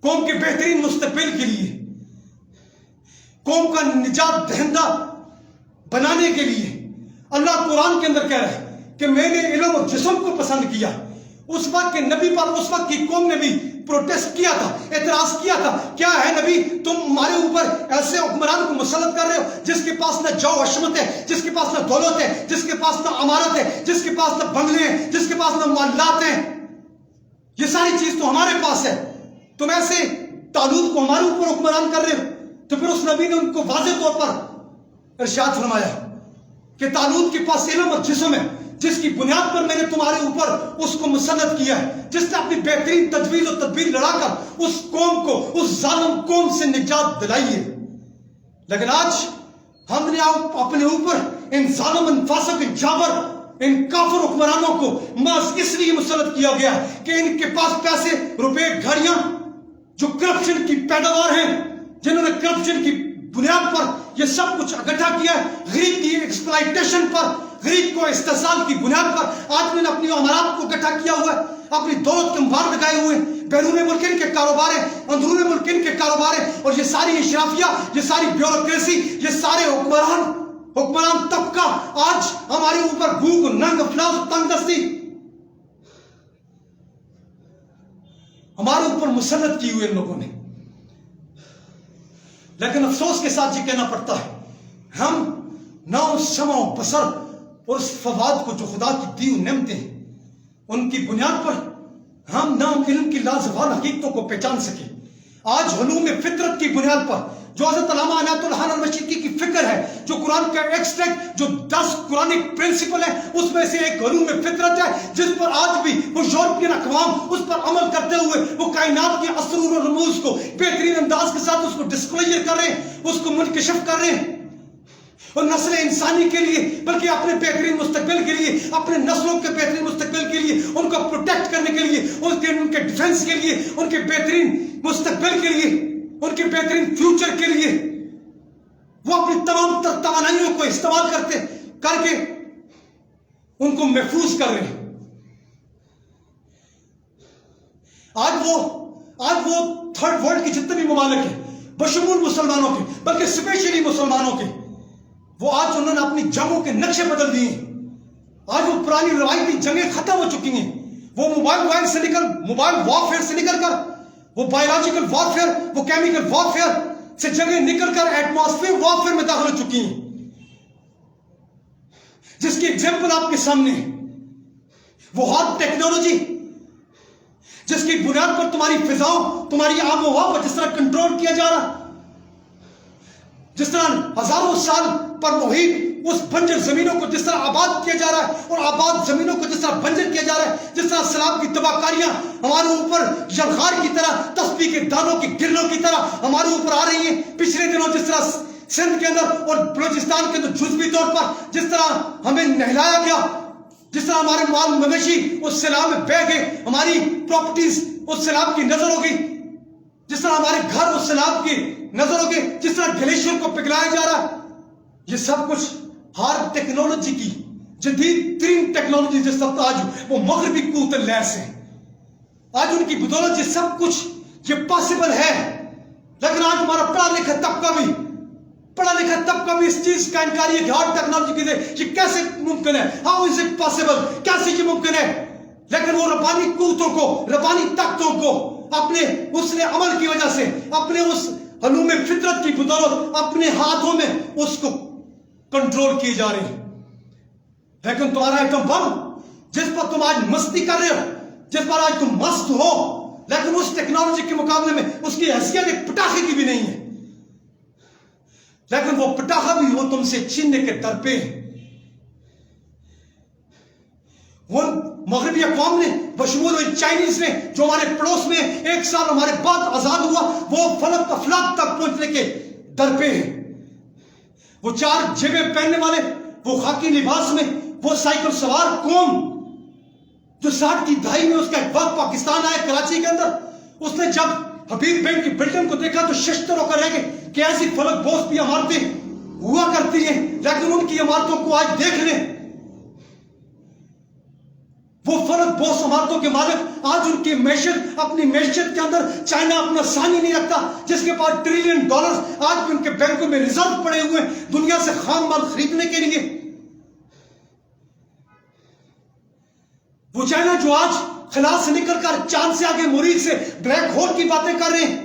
قوم کے بہترین مستقبل کے لیے، قوم کا نجات دہندہ بنانے کے لیے۔ اللہ قرآن کے اندر کہہ رہا ہے کہ میں نے علم اور جسم کو پسند کیا۔ اس وقت کے نبی پر اس وقت کی قوم نے بھی پروٹیسٹ کیا تھا، اعتراض کیا تھا، کیا ہے نبی تم ہمارے اوپر ایسے حکمران کو مسلط کر رہے ہو جس کے پاس نہ جو عشمت ہے، جس کے پاس نہ دولت ہے، جس کے پاس نہ امارت ہے، جس کے پاس نہ بنگلے ہیں، جس کے پاس نہ معاملات ہیں، یہ ساری چیز تو ہمارے پاس ہے، تم ایسے طالوت کو ہمارے اوپر حکمران کر رہے ہو۔ تو پھر اس نبی نے ان کو واضح طور پر ارشاد فرمایا کہ طالوت کے پاس علم اور جسم ہے، جس کی بنیاد پر میں نے تمہارے اوپر اس کو مسلط کیا ہے، جس نے اپنی بہترین تجویز اور تدبیر لڑا کر اس قوم کو، اس ظالم قوم سے نجات دلائی ہے۔ لیکن آج ہم نے اپنے اوپر ان ظالم، ان فاسق، ان جابر، ان کافر حکمرانوں کو محض اس لیے مسلط کیا گیا کہ ان کے پاس پیسے، روپے، گھڑیاں جو کرپشن کی پیداوار ہیں، جنہوں نے کرپشن کی بنیاد پر یہ سب کچھ اکٹھا کیا ہے، غریب کی ایکسپلائٹیشن پر، غریب کو استحصال کی بنیاد پر آدمی نے اپنی امارات کو اکٹھا کیا ہوا ہے، اپنی دولت کے انبار لگائے ہوئے ہیں، بیرون ملک ان کے کاروبار ہیں، اندرون ملک ان کے کاروبار ہیں، اور یہ ساری اشرافیہ، یہ ساری بیوروکریسی، یہ سارے حکمران طبقہ آج ہمارے اوپر بھوک، ننگ، افلاس، تنگ دستی ہمارے اوپر مسلط کی ہوئے ان لوگوں نے۔ لیکن افسوس کے ساتھ یہ کہنا پڑتا ہے ہم نہ اس سمع و بصر اور اس فواد کو جو خدا کی دی ہوئی نعمتیں ہیں ان کی بنیاد پر ہم نہ علم کی لازوال حقیقتوں کو پہچان سکے۔ آج علوم فطرت کی بنیاد پر جو حضرت علامہ عنایت اللہ المشرقی کی فکر ہے، جو قرآن کا ایکسٹریکٹ، جو 10 قرآنک پرنسپل ہے، اس میں سے ایک علوم فطرت ہے جس پر آج بھی وہ یورپین اقوام اس پر عمل کرتے ہوئے وہ کائنات کے اسرار و رموز کو بہترین انداز کے ساتھ اس کو ڈسکلوئر کر رہے ہیں، اس کو منکشف کر رہے ہیں، اور نسل انسانی کے لیے بلکہ اپنے بہترین مستقبل کے لیے، اپنے نسلوں کے بہترین مستقبل کے لیے، ان کو پروٹیکٹ کرنے کے لیے، ان کے ڈیفنس کے لیے، ان کے بہترین مستقبل کے لیے، ان کے بہترین فیوچر کے لیے وہ اپنی تمام تر توانائیوں کو استعمال کر کے ان کو محفوظ کر رہے ہیں۔ آج وہ آج وہ تھرڈ ورلڈ کی جتنے بھی ممالک ہیں بشمول مسلمانوں کے بلکہ اسپیشلی مسلمانوں کے، وہ آج انہوں نے اپنی جنگوں کے نقشے بدل دیے۔ آج وہ پرانی روایتی جنگیں ختم ہو چکی ہیں۔ وہ موبائل وارفیئر سے نکل کر، وہ بایولوجیکل وارفیئر، وہ کیمیکل وارفیئر سے جنگیں نکل کر ایٹماسفیئر وارفیئر میں داخل ہو چکی ہیں، جس کی ایگزامپل آپ کے سامنے ہے۔ وہ ہاٹ ٹیکنالوجی جس کی بنیاد پر تمہاری فضاؤں، تمہاری آب و ہوا پر جس طرح کنٹرول کیا جا رہا، جس طرح ہزاروں سال پر محیط اس بنجر زمینوں کو جس طرح آباد کیا جا رہا ہے، اور آباد زمینوں کو جس طرح بنجر کیا جا رہا ہے، جس طرح سیلاب کی تباہ کاریاں ہمارے اوپر یلغار کی طرح، تسبیح کے دانوں کی گرنوں کی طرح ہمارے اوپر آ رہی ہیں۔ پچھلے دنوں جس طرح سندھ کے اندر اور بلوچستان کے اندر جزوی طور پر جس طرح ہمیں نہلایا گیا، جس طرح ہمارے مال مویشی اس سیلاب میں بہہ گئے، ہماری پراپرٹیز اس سیلاب کی نظر ہو گئی، جس طرح ہمارے گھر اس سیلاب کی نظر ہو گئی، جس طرح گلیشیئر کو پگھلایا جا رہا ہے، یہ سب کچھ ہارڈ ٹیکنالوجی کی، جدید ترین ٹیکنالوجی جس وقت آج وہ مغربی قوت اللیس ہے، آج ان کی بدولت یہ سب کچھ یہ پاسبل ہے۔ لیکن آج ہمارا پڑھا لکھا طبقہ بھی اس چیز کا انکاری ہے کہ ہارڈ ٹیکنالوجی کی یہ کیسے ممکن ہے، ہاؤ از اٹ پاسبل، کیسے یہ ممکن ہے۔ لیکن وہ ربانی قوتوں کو، ربانی طاقتوں کو اپنے اس نے عمل کی وجہ سے، اپنے اس علوم فطرت کی بدولت اپنے ہاتھوں میں اس کو کنٹرول کیے جا رہے ہیں۔ لیکن تمہارا ایٹم بم جس پر تم آج مستی کر رہے ہو، جس پر آج تم مست ہو، لیکن اس ٹیکنالوجی کے مقابلے میں اس کی حیثیت ایک پٹاخے کی بھی نہیں ہے، لیکن وہ پٹاخہ بھی وہ تم سے چھیننے کے در پہ ہے۔ وہ مغربی اقوام نے بشمول چائنیز نے جو ہمارے پڑوس میں ایک سال ہمارے بعد آزاد ہوا، وہ فلک افلاک تک پہنچنے کے در پہ ہے۔ وہ چار جیبیں پہننے والے، وہ خاکی لباس میں، وہ سائیکل سوار قوم جو 60 کی دہائی میں اس کا ایک وقت پاکستان آئے کراچی کے اندر، اس نے جب حبیب بینک کی بلڈنگ کو دیکھا تو ششتر ہو کر رہ گئے کہ ایسی فلک بوس بھی عمارتیں ہوا کرتی ہیں، لیکن ان کی عمارتوں کو آج دیکھ لیں، وہ فلک بوس عمارتوں کے مالک آج ان کی معیشت، اپنی معیشت کے اندر چائنا اپنا ثانی نہیں رکھتا، جس کے پاس ٹریلین ڈالر آج بھی ان کے بینکوں میں ریزرو پڑے ہوئے ہیں دنیا سے خام مال خریدنے کے لیے۔ وہ چائنا جو آج خلا سے نکل کر چاند سے آگے مریخ سے بلیک ہول کی باتیں کر رہے ہیں،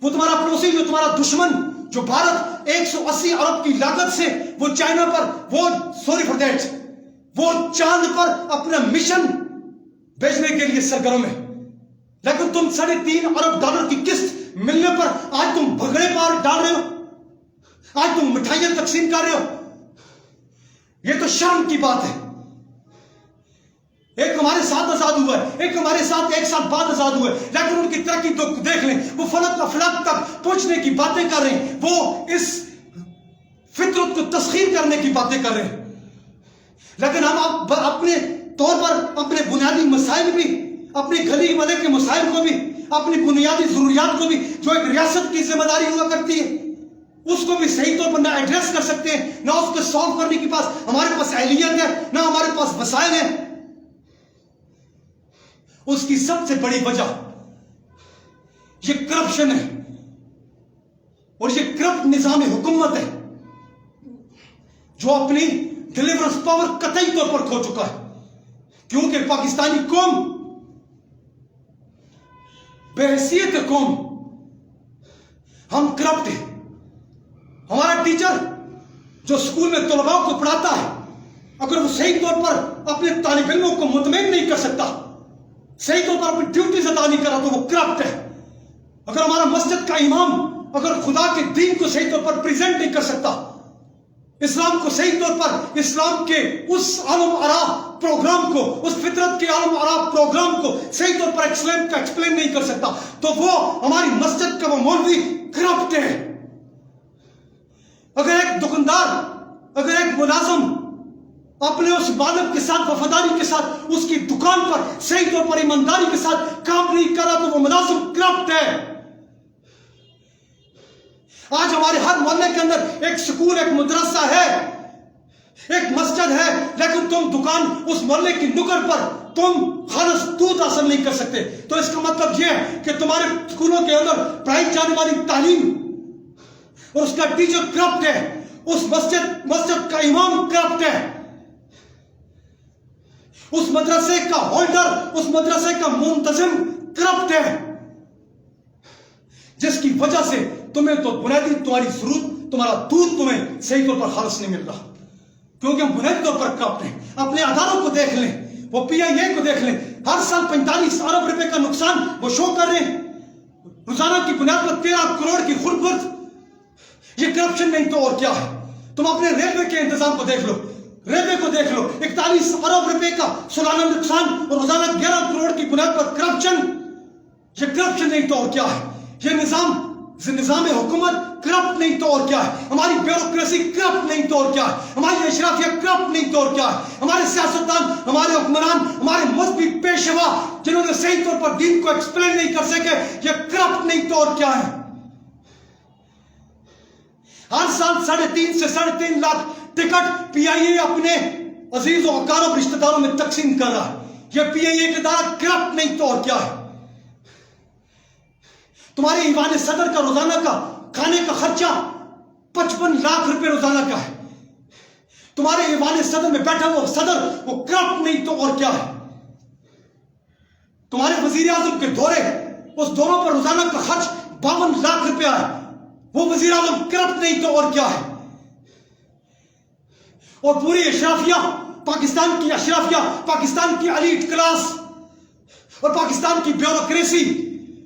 وہ تمہارا پڑوسی، جو تمہارا دشمن، جو بھارت 180 ارب کی لاگت سے وہ چائنا پر وہ چاند پر اپنا مشن بھیجنے کے لیے سرگرم ہے، لیکن تم 3.5 ارب ڈالر کی قسط ملنے پر آج تم بھگڑے پار ڈال رہے ہو، آج تم مٹھائیاں تقسیم کر رہے ہو۔ یہ تو شرم کی بات ہے۔ ایک ہمارے ساتھ آزاد ہوا ہے، ایک ہمارے ساتھ 1 سال بعد آزاد ہوا ہے، لیکن ان کی ترقی تو دیکھ لیں، وہ فلک افلاک تک پہنچنے کی باتیں کر رہے ہیں، وہ اس فطرت کو تسخیر کرنے کی باتیں کر رہے ہیں، لیکن ہم اپنے طور پر اپنے بنیادی مسائل بھی، اپنے گلی محلے کے مسائل کو بھی، اپنی بنیادی ضروریات کو بھی جو ایک ریاست کی ذمہ داری ہوا کرتی ہے، اس کو بھی صحیح طور پر نہ ایڈریس کر سکتے ہیں، نہ اس کو سالو کرنے کے پاس ہمارے پاس اہلیت ہے، نہ ہمارے پاس وسائل ہیں۔ اس کی سب سے بڑی وجہ یہ کرپشن ہے، اور یہ کرپٹ نظام حکومت ہے جو اپنی ڈیلیورنس پاور قطعی طور پر کھو چکا ہے، کیونکہ پاکستانی قوم بے حیثیت قوم، ہم کرپٹ ہیں۔ ہمارا ٹیچر جو سکول میں طلباء کو پڑھاتا ہے، اگر وہ صحیح طور پر اپنے طالب علموں کو مطمئن نہیں کر سکتا، صحیح طور پر اپنی ڈیوٹیز ادا نہیں کرا، تو وہ کرپٹ ہے۔ اگر ہمارا مسجد کا امام اگر خدا کے دین کو صحیح طور پر پریزنٹ نہیں کر سکتا، اسلام کو صحیح طور پر، اسلام کے اس عالم آرا پروگرام کو، اس فطرت کے عالم آرا پروگرام کو صحیح طور پر ایکسپلین نہیں کر سکتا، تو وہ ہماری مسجد کا وہ مولوی کرپٹ ہے۔ اگر ایک دکاندار، اگر ایک ملازم اپنے اس مالک کے ساتھ وفاداری کے ساتھ اس کی دکان پر صحیح طور پر ایمانداری کے ساتھ کام نہیں کرا، تو وہ ملازم کرپٹ ہے۔ آج ہمارے ہر محلے کے اندر ایک سکول، ایک مدرسہ ہے، ایک مسجد ہے، لیکن تم دکان اس محلے کی نکڑ پر تم خالص دودھ حاصل نہیں کر سکتے. تو اس کا مطلب یہ ہے کہ تمہارے اسکولوں کے اندر پڑھائی جانے والی تعلیم اور اس کا ٹیچر کرپٹ ہے, اس مسجد کا امام کرپٹ ہے, اس مدرسے کا ہولڈر, اس مدرسے کا منتظم کرپٹ ہے, جس کی وجہ سے تمہیں تو بنیادی تمہاری ضرورت, تمہارا دودھ تمہیں صحیح طور پر خالص نہیں مل رہا, کیونکہ ہم بنیادی طور پر کرپٹ ہیں. اپنے اداروں کو دیکھ لیں, وہ پی آئی اے کو دیکھ لیں, ہر سال 45 ارب روپے کا نقصان وہ شو کر رہے ہیں, روزانہ کی بنیاد پر 13 کروڑ کی خربت. یہ کرپشن نہیں تو اور کیا ہے؟ تم اپنے ریلوے کے انتظام کو دیکھ لو, ریلوے کو دیکھ لو, 41 ارب روپے کا سالانہ نقصان اور روزانہ 11 کروڑ کی بنیاد پر کرپشن. یہ کرپشن نہیں تو اور کیا ہے؟ یہ نظام حکومت کرپٹ نہیں تو اور کیا ہے؟ ہماری بیوروکریسی کرپٹ نہیں تو اور کیا ہے؟ ہماری اشرافیہ کرپٹ نہیں تو اور کیا ہے؟ ہمارے سیاستدان, ہمارے حکمران, ہمارے مذہبی پیشوا جنہوں نے صحیح طور پر دین کو ایکسپلین نہیں کر سکے, یہ کرپٹ نہیں تو اور کیا ہے؟ ہر سال 3.5 سے 3.5 لاکھ ٹکٹ پی آئی اے اپنے عزیز و اقارب رشتہ داروں میں تقسیم کر رہا ہے. یہ پی آئی اے کے ادارہ کرپٹ نہیں تو اور کیا ہے؟ تمہارے ایوان صدر کا روزانہ کا کھانے کا خرچہ 55 لاکھ روپے روزانہ کا ہے. تمہارے ایوان صدر میں بیٹھا وہ صدر, وہ کرپٹ نہیں تو اور کیا ہے؟ تمہارے وزیر اعظم کے دورے, اس دوروں پر روزانہ کا خرچ 52 لاکھ روپیہ ہے, وہ وزیر اعظم کرپٹ نہیں تو اور کیا ہے؟ اور پوری اشرافیہ, پاکستان کی اشرافیہ, پاکستان کی ایلیٹ کلاس اور پاکستان کی بیوروکریسی,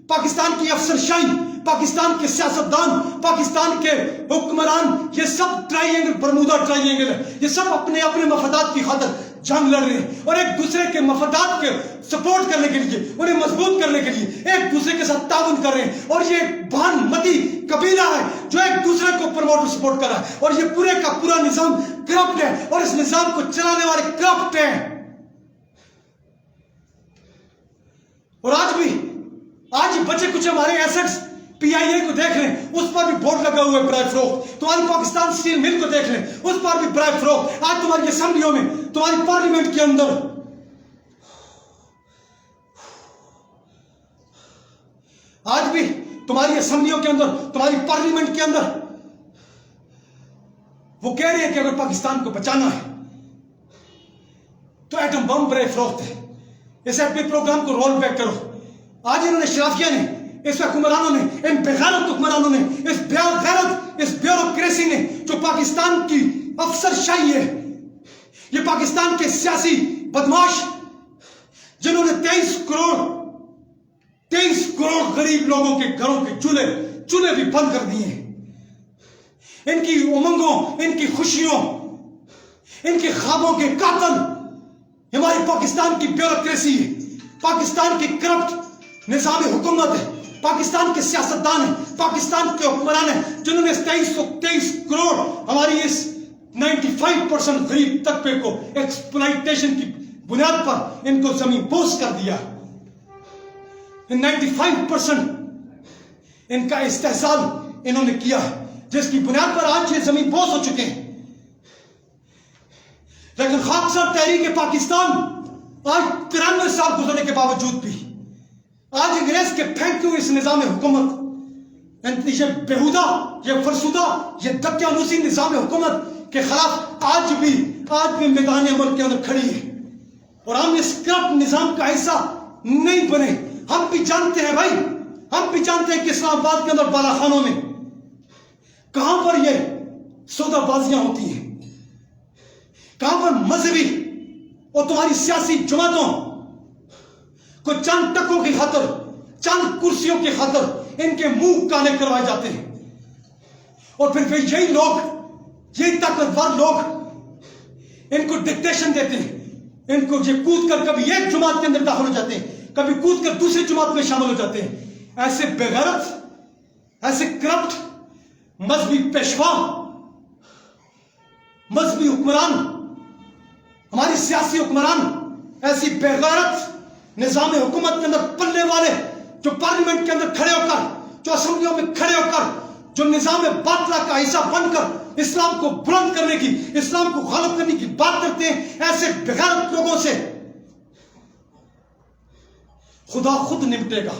پاکستان کی افسرشاہی, پاکستان کے سیاستدان, پاکستان کے حکمران, یہ سب triangle, Bermuda triangle ہے. یہ سب اپنے اپنے مفادات کی خاطر جنگ لڑ رہے ہیں اور ایک دوسرے کے مفادات کے سپورٹ کرنے کے لیے, انہیں مضبوط کرنے کے لیے ایک دوسرے کے ساتھ تعاون کر رہے ہیں. اور یہ بان متی قبیلہ ہے جو ایک دوسرے کو پروموٹ اور سپورٹ کر رہا ہے, اور یہ پورے کا پورا نظام کرپٹ ہے, اور اس نظام کو چلانے والے کرپٹ ہیں. اور آج بچے کچھ ہمارے ایسٹس پی آئی اے کو دیکھ لیں, اس پر بھی بورڈ لگا ہوا ہے برائے فروخت. تمہاری پاکستان سٹیل مل کو دیکھ لیں, اس پر بھی برائے فروخت. آج تمہاری اسمبلیوں میں, تمہاری پارلیمنٹ کے اندر, آج بھی تمہاری اسمبلیوں کے اندر, تمہاری پارلیمنٹ کے اندر وہ کہہ رہے ہیں کہ اگر پاکستان کو بچانا ہے تو ایٹم بم برائے فروخت ہے, اس ایٹمی پروگرام کو رول بیک کرو. آج انہوں نے اشرافیہ نے, اس حکمرانوں نے, ان بغیرت حکمرانوں نے, اس بغیرت, اس بیوروکریسی نے جو پاکستان کی افسر شاہی ہے, یہ پاکستان کے سیاسی بدماش جنہوں نے 23 کروڑ غریب لوگوں کے گھروں کے چولہے بھی بند کر دیے ہیں. ان کی امنگوں, ان کی خوشیوں, ان کے خوابوں کے قاتل ہماری پاکستان کی بیوروکریسی ہے, پاکستان کی کرپٹ نظام حکومت ہے, پاکستان کے سیاستدان ہیں, پاکستان کے حکمران ہیں جنہوں نے 23 کروڑ ہماری اس 95% غریب طبقے کو ایکسپلائٹیشن کی بنیاد پر ان کو زمین بوس کر دیا. 95% ان کا استحصال انہوں نے کیا ہے, جس کی بنیاد پر آج یہ زمین بوس ہو چکے ہیں. لیکن خاکسار تحریک پاکستان آج 93 سال گزرنے کے باوجود بھی آج انگریز کے پھینکتے ہوئے اس نظام حکومت, یہ بےہودہ, یہ فرسودہ, یہ دقیانوسی نظام حکومت کے خلاف آج بھی میدان عمل کے اندر کھڑی ہے. اور ہم اس کرپٹ نظام کا حصہ نہیں بنے. ہم بھی جانتے ہیں بھائی, ہم بھی جانتے ہیں کہ اسلام آباد کے اندر بالا خانوں میں کہاں پر یہ سودا بازیاں ہوتی ہیں, کہاں پر مذہبی اور تمہاری سیاسی جماعتوں کو چند ٹکوں کی خاطر, چند کرسیوں کی خاطر ان کے منہ کالے کروائے جاتے ہیں. اور پھر یہی لوگ, یہی طاقتور لوگ ان کو ڈکٹیشن دیتے ہیں, ان کو یہ کود کر کبھی ایک جماعت کے اندر داخل ہو جاتے ہیں, کبھی کود کر دوسری جماعت میں شامل ہو جاتے ہیں. ایسے بغیرت, ایسے کرپٹ مذہبی پیشوا, مذہبی حکمران, ہماری سیاسی حکمران, ایسی بغیرت نظام حکومت کے اندر پلنے والے جو پارلیمنٹ کے اندر کھڑے ہو کر, جو اسمبلیوں میں کھڑے ہو کر, جو نظام باطلہ کا حصہ بن کر اسلام کو بلند کرنے کی, اسلام کو غالب کرنے کی بات کرتے ہیں, ایسے بغیرت لوگوں سے خدا خود نمٹے گا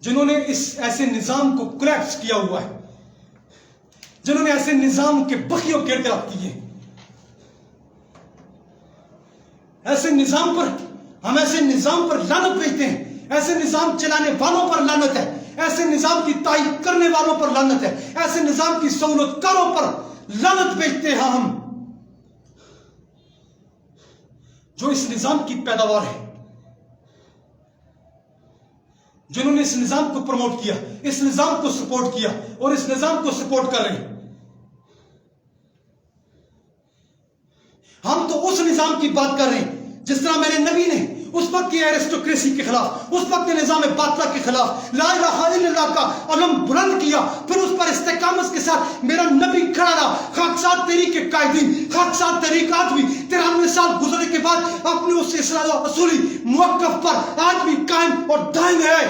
جنہوں نے اس ایسے نظام کو کولیپس کیا ہوا ہے، جنہوں نے ایسے نظام کے بخیوں گرد رکھ کیے. ایسے نظام پر ہم ایسے نظام پر لعنت بھیجتے ہیں. ایسے نظام چلانے والوں پر لعنت ہے. ایسے نظام کی تائید کرنے والوں پر لعنت ہے. ایسے نظام کی سہولت کاروں پر لعنت بھیجتے ہیں ہم، جو اس نظام کی پیداوار ہے، جنہوں نے اس نظام کو پروموٹ کیا، اس نظام کو سپورٹ کیا اور اس نظام کو سپورٹ کر رہے ہیں. ہم تو اس نظام کی بات کر رہے ہیں جس طرح میرے نبی نے اس وقت کی ایرسٹوکریسی کے خلاف، اس وقت کے نظام باطلا کے خلاف لا الہ الا اللہ کا علم بلند کیا، پھر اس پر استقامت کے ساتھ میرا نبی کھڑا رہا. خاکسار تحریک کے قائدین، خاکسار تحریکات بھی 93 سال گزرنے کے بعد اپنے اس اصلاح و اصولی موقف پر آج بھی قائم اور دائم ہے،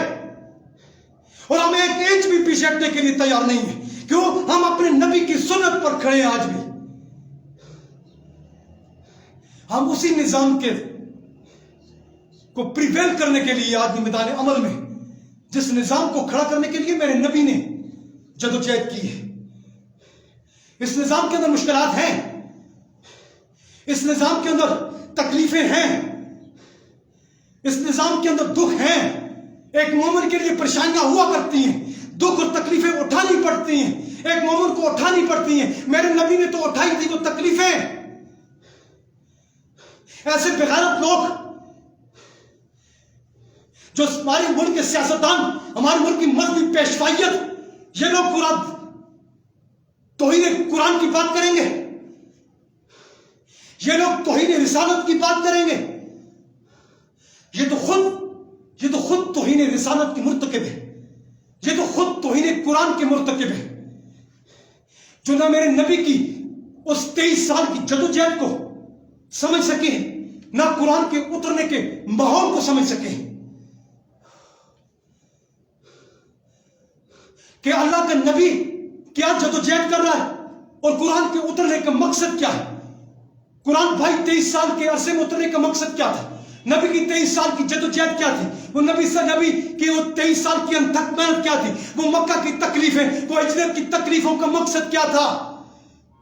اور ہم ایک انچ بھی پیچھے ہٹنے کے لیے تیار نہیں ہیں. کیوں؟ ہم اپنے نبی کی سنت پر کھڑے ہیں. آج بھی ہم اسی نظام کے کو پریویل کرنے کے لیے آج بھی میدان عمل میں، جس نظام کو کھڑا کرنے کے لیے میرے نبی نے جدوجہد کی ہے. اس نظام کے اندر مشکلات ہیں، اس نظام کے اندر تکلیفیں ہیں، اس نظام کے اندر دکھ ہیں. ایک مومن کے لیے پریشانیاں ہوا کرتی ہیں، دکھ اور تکلیفیں اٹھانی پڑتی ہیں، ایک مومن کو اٹھانی پڑتی ہیں. میرے نبی نے تو اٹھائی تھی وہ تکلیفیں. ایسے بغیرت لوگ جو ہمارے ملک کے سیاستدان، ہمارے ملک کی مذہبی پیشوائیت، یہ لوگ توہین قرآن کی بات کریں گے، یہ لوگ توہین رسالت کی بات کریں گے. یہ تو خود توہین رسالت کی مرتکب ہے، یہ تو خود توہین قرآن کے مرتکب ہے، جو نہ میرے نبی کی اس 23 سال کی جدوجہد کو سمجھ سکے، نہ قرآن کے اترنے کے ماحول کو سمجھ سکے کہ اللہ کا نبی کیا جدوجہد کر رہا ہے اور قرآن کے اترنے کا مقصد کیا ہے. قرآن بھائی 23 سال کے عرصے میں اترنے کا مقصد کیا تھا؟ نبی کی 23 سال کی جدوجہد کیا تھی؟ وہ نبی کی وہ 23 سال کی انتھک محنت کیا تھی؟ وہ مکہ کی تکلیفیں، وہ ہجرت کی تکلیفوں کا مقصد کیا تھا؟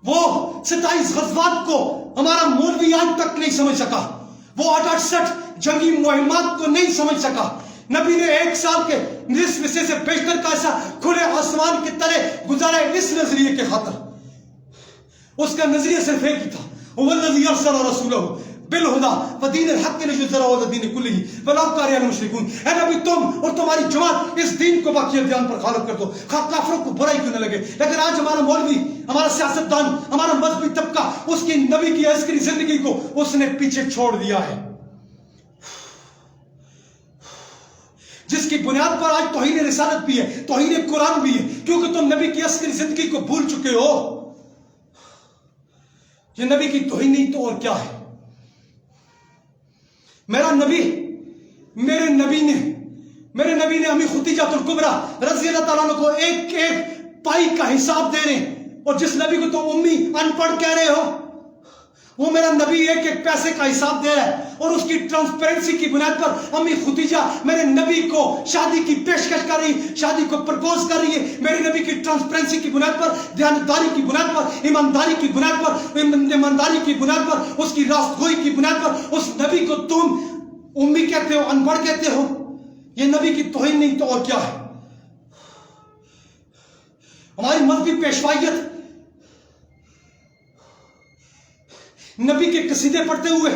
وہ 27 غزوات کو ہمارا مولوی آج تک نہیں سمجھ سکا، وہ 68 جنگی مہمات کو نہیں سمجھ سکا. نبی نے 1 سال کے نصف حصے سے بیشتر کا ایسا کھلے آسمان کے تلے گزارا اس نظریے کے خاطر. اس کا نظریہ صرف ایک ہی تھا، هو الذي ارسل رسوله بالهدى ودين الحق ليظهره على الدين كله ولو كره المشركون. اے نبی تم اور تمہاری جماعت اس دین کو باقی ادیان پر غالب کر دو، کافروں کو برائی کیوں نہ لگے. لیکن آج ہمارا مولوی، ہمارا سیاستدان، ہمارا مذہبی طبقہ اس کی نبی کی عسکری زندگی کو اس نے پیچھے چھوڑ دیا ہے، جس کی بنیاد پر آج توہین رسالت بھی ہے، توہین قرآن بھی ہے، کیونکہ تم نبی کی عسکری زندگی کو بھول چکے ہو. یہ نبی کی توہین نہیں تو اور کیا ہے. میرے نبی نے امی خدیجہ الکبریٰ رضی اللہ تعالیٰ عنہ کو ایک پائی کا حساب دے رہے ہیں، اور جس نبی کو تم امی ان پڑھ کہہ رہے ہو، وہ میرا نبی ایک پیسے کا حساب دے رہا ہے. اور اس کی ٹرانسپیرنسی کی بنیاد پر امی خدیجہ میرے نبی کو شادی کی پیشکش کر رہی، شادی کو پرپوز کر رہی ہے. میرے نبی کی ٹرانسپیرنسی کی بنیاد پر، دیانتداری کی بنیاد پر، ایمانداری کی بنیاد پر، اس کی راستگوئی کی بنیاد پر اس نبی کو تم امی کہتے ہو، ان پڑھ کہتے ہو. یہ نبی کی توہین نہیں تو اور کیا ہے. ہماری مذہبی پیشوائیت نبی کے قصیدے پڑھتے ہوئے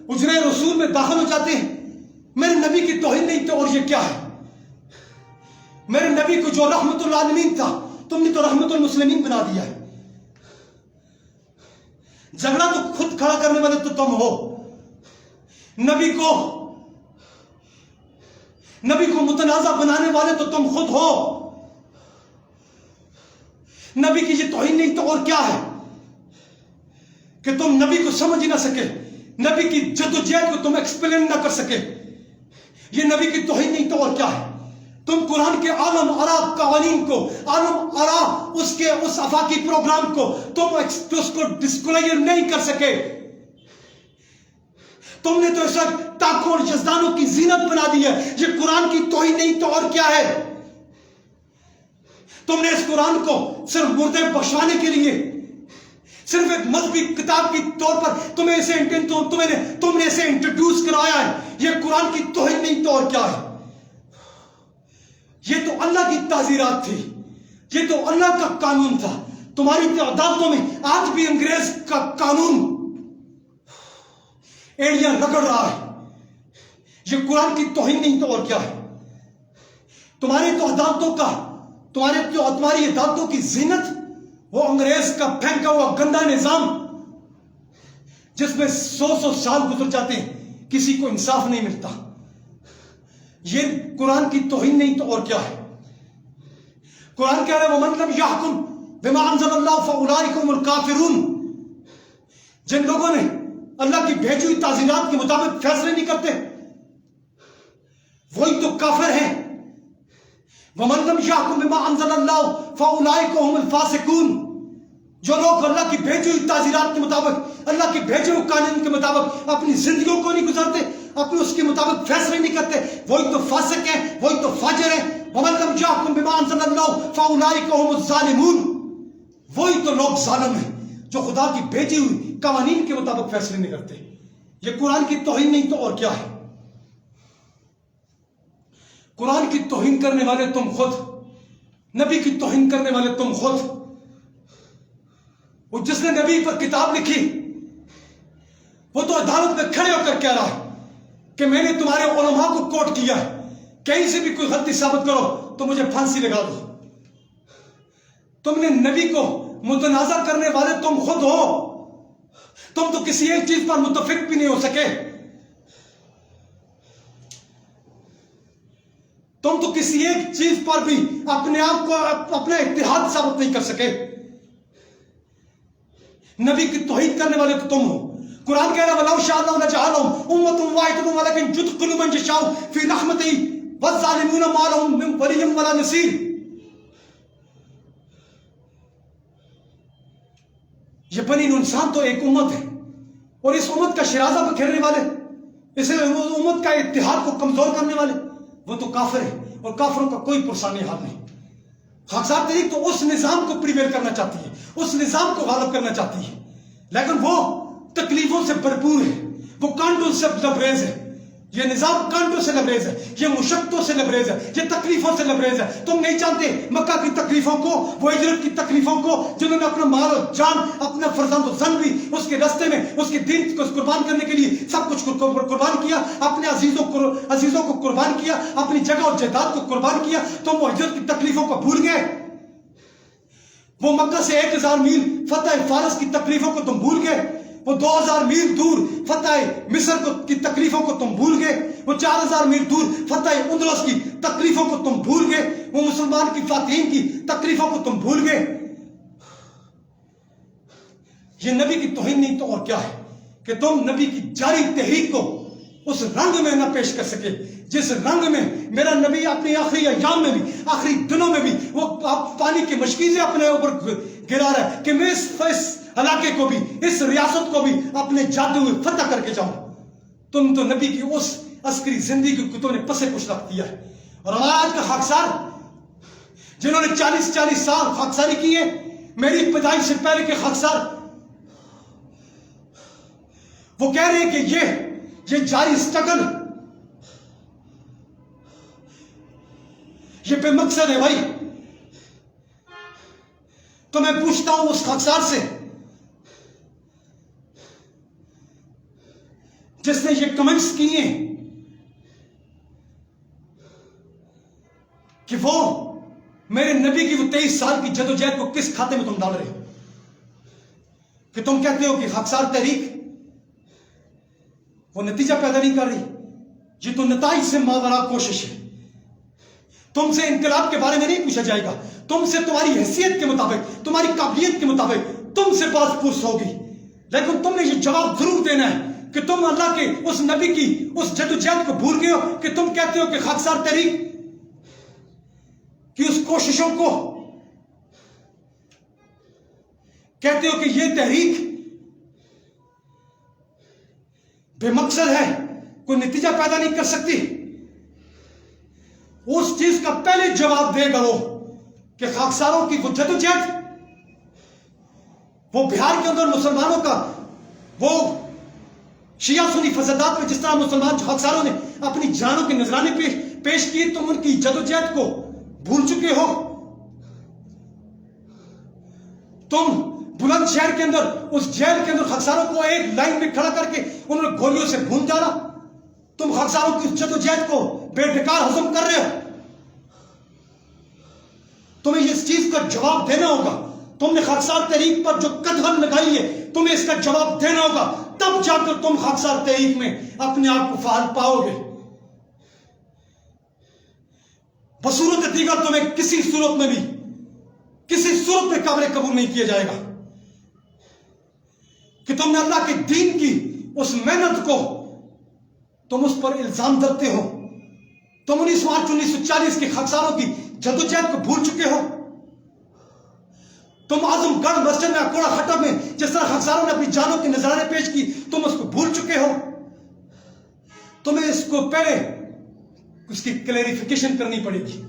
حجرہ رسول میں داخل ہو جاتے ہیں. میرے نبی کی توہین نہیں تو اور یہ کیا ہے. میرے نبی کو جو رحمت العالمین تھا تم نے تو رحمت المسلمین بنا دیا ہے. جھگڑا تو خود کھڑا کرنے والے تو تم ہو. نبی کو متنازع بنانے والے تو تم خود ہو. نبی کی یہ توہین نہیں تو اور کیا ہے کہ تم نبی کو سمجھ ہی نہ سکے، نبی کی جدوجہد کو تم ایکسپلین نہ کر سکے. یہ نبی کی توہین نہیں تو اور کیا ہے. تم قرآن کے عالم آرا قوانین کو، عالم آرا اس آفاقی پروگرام کو تم اس کو ڈسکلائر نہیں کر سکے. تم نے تو اس وقت ٹانکوں اور یزدانوں کی زینت بنا دی ہے. یہ قرآن کی توہین نہیں تو اور کیا ہے؟ تم نے اس قرآن کو صرف مردے بخشوانے کے لیے، صرف ایک مذہبی کتاب کی طور پر تم نے اسے انٹروڈیوس کرایا ہے. یہ قرآن کی توہین نہیں تو اور کیا ہے؟ یہ تو اللہ کی تعزیرات تھی، یہ تو اللہ کا قانون تھا. تمہاری عدالتوں میں آج بھی انگریز کا قانون ایڑیاں رگڑ رہا ہے. یہ قرآن کی توہین نہیں تو اور کیا ہے؟ تمہاری عدالتوں کی زینت وہ انگریز کا پھینکا ہوا گندا نظام، جس میں 100 سال گزر جاتے ہیں، کسی کو انصاف نہیں ملتا. یہ قرآن کی توہین نہیں تو اور کیا ہے؟ قرآن کہہ رہا ہے وَمَن لَمْ يَحْكُمْ بِمَا أَنزَلَ اللَّهُ فَأُولَٰئِكَ هُمُ الْكَافِرُونَ. جن لوگوں نے اللہ کی بھیجی ہوئی تعزیرات کے مطابق فیصلے نہیں کرتے، وہی تو کافر ہیں. وَمَن لَمْ يَحْكُمْ بِمَا أَنزَلَ اللَّهُ فَأُولَٰئِكَ هُمُ الْفَاسِقُونَ. جو لوگ اللہ کی بھیجی ہوئی تعزیرات کے مطابق، اللہ کے بھیجے ہوئے قانون کے مطابق اپنی زندگیوں کو نہیں گزارتے، اپنے اس کے مطابق فیصلے نہیں کرتے، وہی تو فاسق ہیں، وہی تو فاجر ہیں. وَمَن لَمْ يَحْكُمْ بِمَا أَنزَلَ اللَّهُ فَأُولَٰئِكَ هُمُ الظَّالِمُونَ. وہی تو لوگ ظالم ہیں جو خدا کی بھیجی ہوئی قوانین کے مطابق فیصلے نہیں کرتے. یہ قرآن کی توہین نہیں تو اور کیا ہے؟ قرآن کی توہین کرنے والے تم خود، نبی کی توہین کرنے والے تم خود. وہ جس نے نبی پر کتاب لکھی وہ تو عدالت میں کھڑے ہو کر کہہ رہا ہے کہ میں نے تمہارے علماء کو کوٹ کیا ہے، کہیں سے بھی کوئی غلطی ثابت کرو تو مجھے پھانسی لگا دو. تم نے نبی کو متنازع کرنے والے تم خود ہو. تم تو کسی ایک چیز پر متفق بھی نہیں ہو سکے. تم تو کسی ایک چیز پر بھی اپنے آپ کو اپنا اتحاد ثابت نہیں کر سکے. نبی کی توہین کرنے والے تو تم ہو. قرآن کہہ رہا ہے وَلَوْ شَاءَ اللَّهُ لَجَعَلَهُمْ أُمَّةً وَاحِدَةً وَلَكِنْ يُدْخِلُ مَن يَشَاءُ فِي رَحْمَتِهِ وَالظَّالِمُونَ مَا لَهُم مِّن وَلِيٍّ وَلَا نَصِيرٍ. یہ بنی انسان تو ایک امت ہے، اور اس امت کا شرازہ پہ کھیلنے والے، اس امت کا اتحاد کو کمزور کرنے والے وہ تو کافر ہیں، اور کافروں کا کوئی پرسانی حال نہیں. خاکسار تحریک تو اس نظام کو پریویل کرنا چاہتی ہے، اس نظام کو غالب کرنا چاہتی ہے، لیکن وہ تکلیفوں سے بھرپور ہے، وہ کانٹوں سے لبریز ہے. یہ نظام کانٹوں سے لبریز ہے، یہ مشقتوں سے لبریز ہے، یہ تکلیفوں سے لبریز ہے. تم نہیں جانتے مکہ کی تکلیفوں کو، وہ ہجرت کی تکلیفوں کو، جنہوں نے اپنا مال و جان، اپنا فرزند و زن بھی اس کے راستے میں، اس کے دین کو قربان کرنے کے لیے سب کچھ قربان کیا، اپنے عزیزوں کو قربان کیا، اپنی جگہ اور جائیداد کو قربان کیا. تم وہ ہجرت کی تکلیفوں کو بھول گئے. وہ مکہ سے 1000 میل فتح فارس کی تکلیفوں کو تم بھول گئے. وہ 2000 میل دور فتح مصر کی تکلیفوں کو تم بھول گئے. وہ 4000 میل دور فتح اندلس کی تکلیفوں کو تم بھول گئے. وہ مسلمان کی فاتحین کی تکلیفوں کو تم بھول گئے. یہ نبی کی توہین نہیں تو اور کیا ہے کہ تم نبی کی جاری تحریک کو اس رنگ میں نہ پیش کر سکے جس رنگ میں میرا نبی اپنے آخری ایام میں بھی، آخری دنوں میں بھی وہ پانی کی مشکیزیں اپنے اوپر گرا رہا ہے کہ میں اس علاقے کو بھی، اس ریاست کو بھی اپنے جادو میں فتح کر کے جاؤں. تم تو نبی کی اس عسکری زندگی کو تم نے پسے پوچھ رکھ دیا ہے. اور ہمارا آج کا خاکسار جنہوں نے 40 سال خاکساری کی ہے، میری پیدائش سے پہلے کے خاکسار، وہ کہہ رہے ہیں کہ یہ جاری اسٹرگل یہ بے مقصد ہے. بھائی تو میں پوچھتا ہوں اس خاکسار سے جس نے یہ کمنٹس کیے کہ وہ میرے نبی کی وہ 23 سال کی جدوجہد کو کس کھاتے میں تم ڈال رہے ہو، کہ تم کہتے ہو کہ خاکسار تحریک وہ نتیجہ پیدا نہیں کر رہی. یہ تو نتائج سے ماورا کوشش ہے. تم سے انقلاب کے بارے میں نہیں پوچھا جائے گا، تم سے تمہاری حیثیت کے مطابق، تمہاری قابلیت کے مطابق تم سے بات پوچھ ہوگی. لیکن تم نے یہ جواب ضرور دینا ہے کہ تم اللہ کے اس نبی کی اس جدوجہد کو بھول گئے ہو، کہ تم کہتے ہو کہ خاکسار تحریک کی اس کوششوں کو کہتے ہو کہ یہ تحریک بے مقصد ہے، کوئی نتیجہ پیدا نہیں کر سکتی، اس چیز کا پہلے جواب دے گا وہ کہ خاکساروں کی وہ جدوجہد، وہ بہار کے اندر مسلمانوں کا وہ شیعہ سنی فسادات میں جس طرح مسلمان خاکساروں نے اپنی جانوں کے نذرانے پیش کی، تم ان کی جدوجہد کو بھول چکے ہو. تم بلند شہر کے اندر اس جیل کے اندر خاکساروں کو ایک لائن میں کھڑا کر کے انہوں نے گولیوں سے بھون ڈالا. تم خاکساروں کی جدوجہد کو بے ڈکار ہضم کر رہے ہو. تمہیں اس چیز کا جواب دینا ہوگا. تم نے خاکسار تحریک پر جو قدغن لگائی ہے تمہیں اس کا جواب دینا ہوگا، تب جا کر تم خاکسار تحریک میں اپنے آپ کو فعال پاؤ گے. بصورت دیگر تمہیں کسی صورت میں قابل قبول نہیں کیا جائے گا کہ تم نے اللہ کے دین کی اس محنت کو تم اس پر الزام ڈالتے ہو. تم 19 مارچ 1940 کے خاکساروں کی جدوجہد کو بھول چکے ہو. تم اعظم گڑھ مسجد میں اکوڑا خٹا میں جس طرح خاکساروں نے اپنی جانوں کے نذرانے پیش کی تم اس کو بھول چکے ہو. تمہیں اس کو پہلے اس کی کلیریفیکیشن کرنی پڑے گی.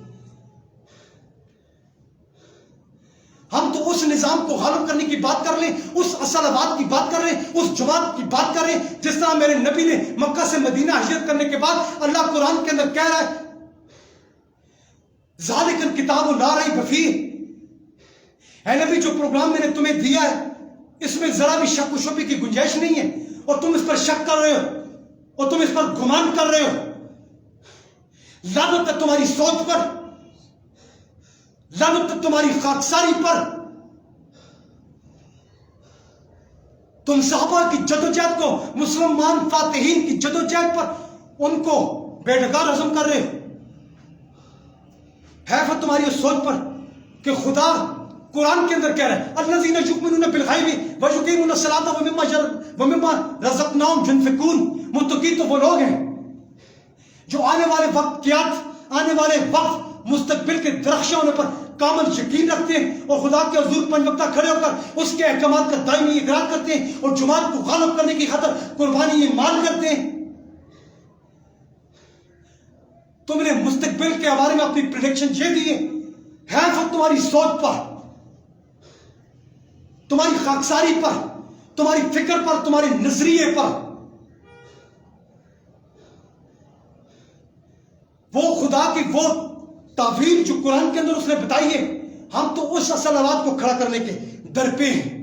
ہم تو اس نظام کو غالب کرنے کی بات کر لیں، اس اصل آباد کی بات کر رہے ہیں، اس جماعت کی بات کر رہے ہیں جس طرح میرے نبی نے مکہ سے مدینہ ہجرت کرنے کے بعد اللہ قرآن کے اندر کہہ رہا ہے ذالک الکتاب لا ریب فیہ. اے نبی جو پروگرام میں نے تمہیں دیا ہے اس میں ذرا بھی شک و شبہ کی گنجائش نہیں ہے، اور تم اس پر شک کر رہے ہو اور تم اس پر گمان کر رہے ہو. لعنت ہے تمہاری سوچ پر، لعنت ہے تمہاری خاکساری پر. تم صحابہ کی جدوجہد کو، مسلمان فاتحین کی جدوجہد پر ان کو بے ڈکار ہضم کر رہے ہو. حیف ہے تمہاری اس سوچ پر کہ خدا قرآن کے اندر کہہ رہا ہے الذین یؤمنون بالغیب ویقیمون الصلاۃ ومما رزقناہم ينفقون. متقی تو وہ لوگ ہیں جو آنے والے واقعات، آنے والے وقت، مستقبل کے درخشاں ہونے پر کامل یقین رکھتے ہیں اور خدا کے حضور 5 وقتہ کھڑے ہو کر اس کے احکامات کا دائمی اقرار کرتے ہیں اور جماعت کو غالب کرنے کی خاطر قربانی مال کرتے ہیں. تم نے مستقبل کے بارے میں اپنی پریڈکشن یہ دی ہے. حیف ہے تمہاری سوچ پر، تمہاری خاکساری پر، تمہاری فکر پر، تمہارے نظریے پر. وہ خدا کی وہ تعبیر جو قرآن کے اندر اس نے بتائی ہے، ہم تو اس اصل آباد کو کھڑا کرنے کے در پہ ہیں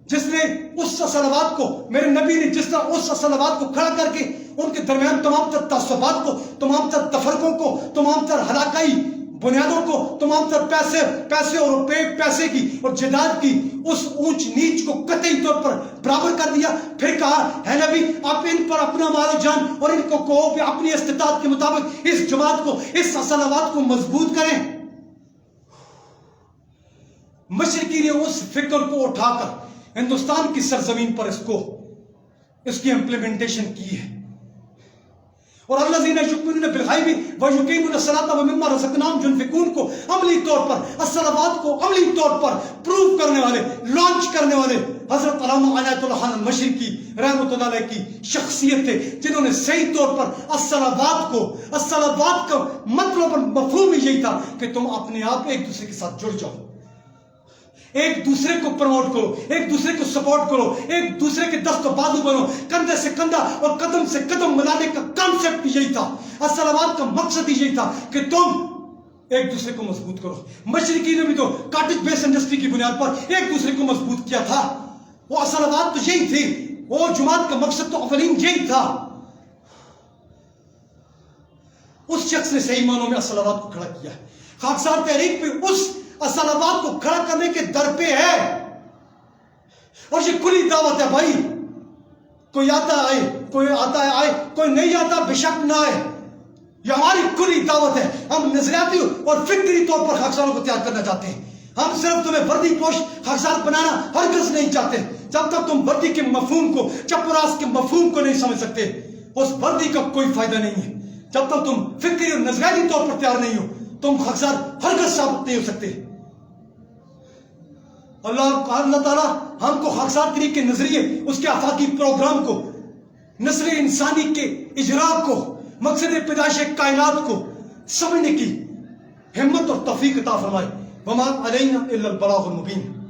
جس نے اس اصل آباد کو، میرے نبی نے جس طرح اس اصل آباد کو کھڑا کر کے ان کے درمیان تمام تر تعصبات کو، تمام تر تفرقوں کو، تمام تر ہلاکائی بنیادوں کو، تمام تر پیسے اور پیسے کی اور جائیداد کی اس اونچ نیچ کو قطعی طور پر برابر کر دیا. پھر کہا ہے نبی آپ ان پر اپنا مال و جان اور ان کو کہو کہ اپنی استطاعت کے مطابق اس جماعت کو، اس اصل آباد کو مضبوط کریں. مشرقی نے اس فکر کو اٹھا کر ہندوستان کی سرزمین پر اس کی امپلیمنٹیشن کی ہے. اور الذین یؤمنون بالغیب ویقیمون الصلاۃ ومما رزقناہم ينفقون کو عملی طور پر، اصل آباد کو عملی طور پر پروو کرنے والے، لانچ کرنے والے حضرت علامہ عنایت اللہ خان المشرقی رحمۃ اللہ علیہ کی شخصیت تھے جنہوں نے صحیح طور پر اصل آباد کا مطلب اور مفہوم یہی تھا کہ تم اپنے آپ ایک دوسرے کے ساتھ جڑ جاؤ، ایک دوسرے کو پروموٹ کرو، ایک دوسرے کو سپورٹ کرو، ایک دوسرے کے دست و بازو بنو، کندھے سے کندھا اور قدم سے قدم ملانے کا کانسیپٹ یہی تھا. اصل آباد کا مقصد یہی تھا کہ تم ایک دوسرے کو مضبوط کرو. مشرقی نے بھی تو کاٹیج بیس انڈسٹری کی بنیاد پر ایک دوسرے کو مضبوط کیا تھا. وہ اصل آباد تو یہی تھی، وہ جماعت کا مقصد تو اولین یہی تھا. اس شخص نے صحیح معنوں میں اصل آباد کو کھڑا کیا. خاکسار تحریک پہ اس اصل آباد کو کھڑا کرنے کے در پہ ہے اور یہ کھلی دعوت ہے بھائی. کوئی آتا آئے، کوئی آتا ہے آئے، کوئی نہیں آتا بے شک نہ آئے. یہ ہماری کھلی دعوت ہے. ہم نظریاتی اور فکری طور پر خاکساروں کو تیار کرنا چاہتے ہیں. ہم صرف تمہیں وردی پوش خاکسار بنانا ہرگز نہیں چاہتے. جب تک تم وردی کے مفہوم کو، چپ و راست کے مفہوم کو نہیں سمجھ سکتے اس وردی کا کوئی فائدہ نہیں ہے. جب تک تم فکری اور نظریاتی طور پر تیار نہیں ہو تم خاکسار ہرگز ثابت نہیں ہو سکتے. اللہ تعالیٰ ہم کو خاکسار طریق کے نظریے، اس کے آفاقی پروگرام کو نسل انسانی کے اجراء کو، مقصد پیدائش کائنات کو سمجھنے کی ہمت اور توفیق عطا فرمائے. وما علینا الا البلاغ المبین.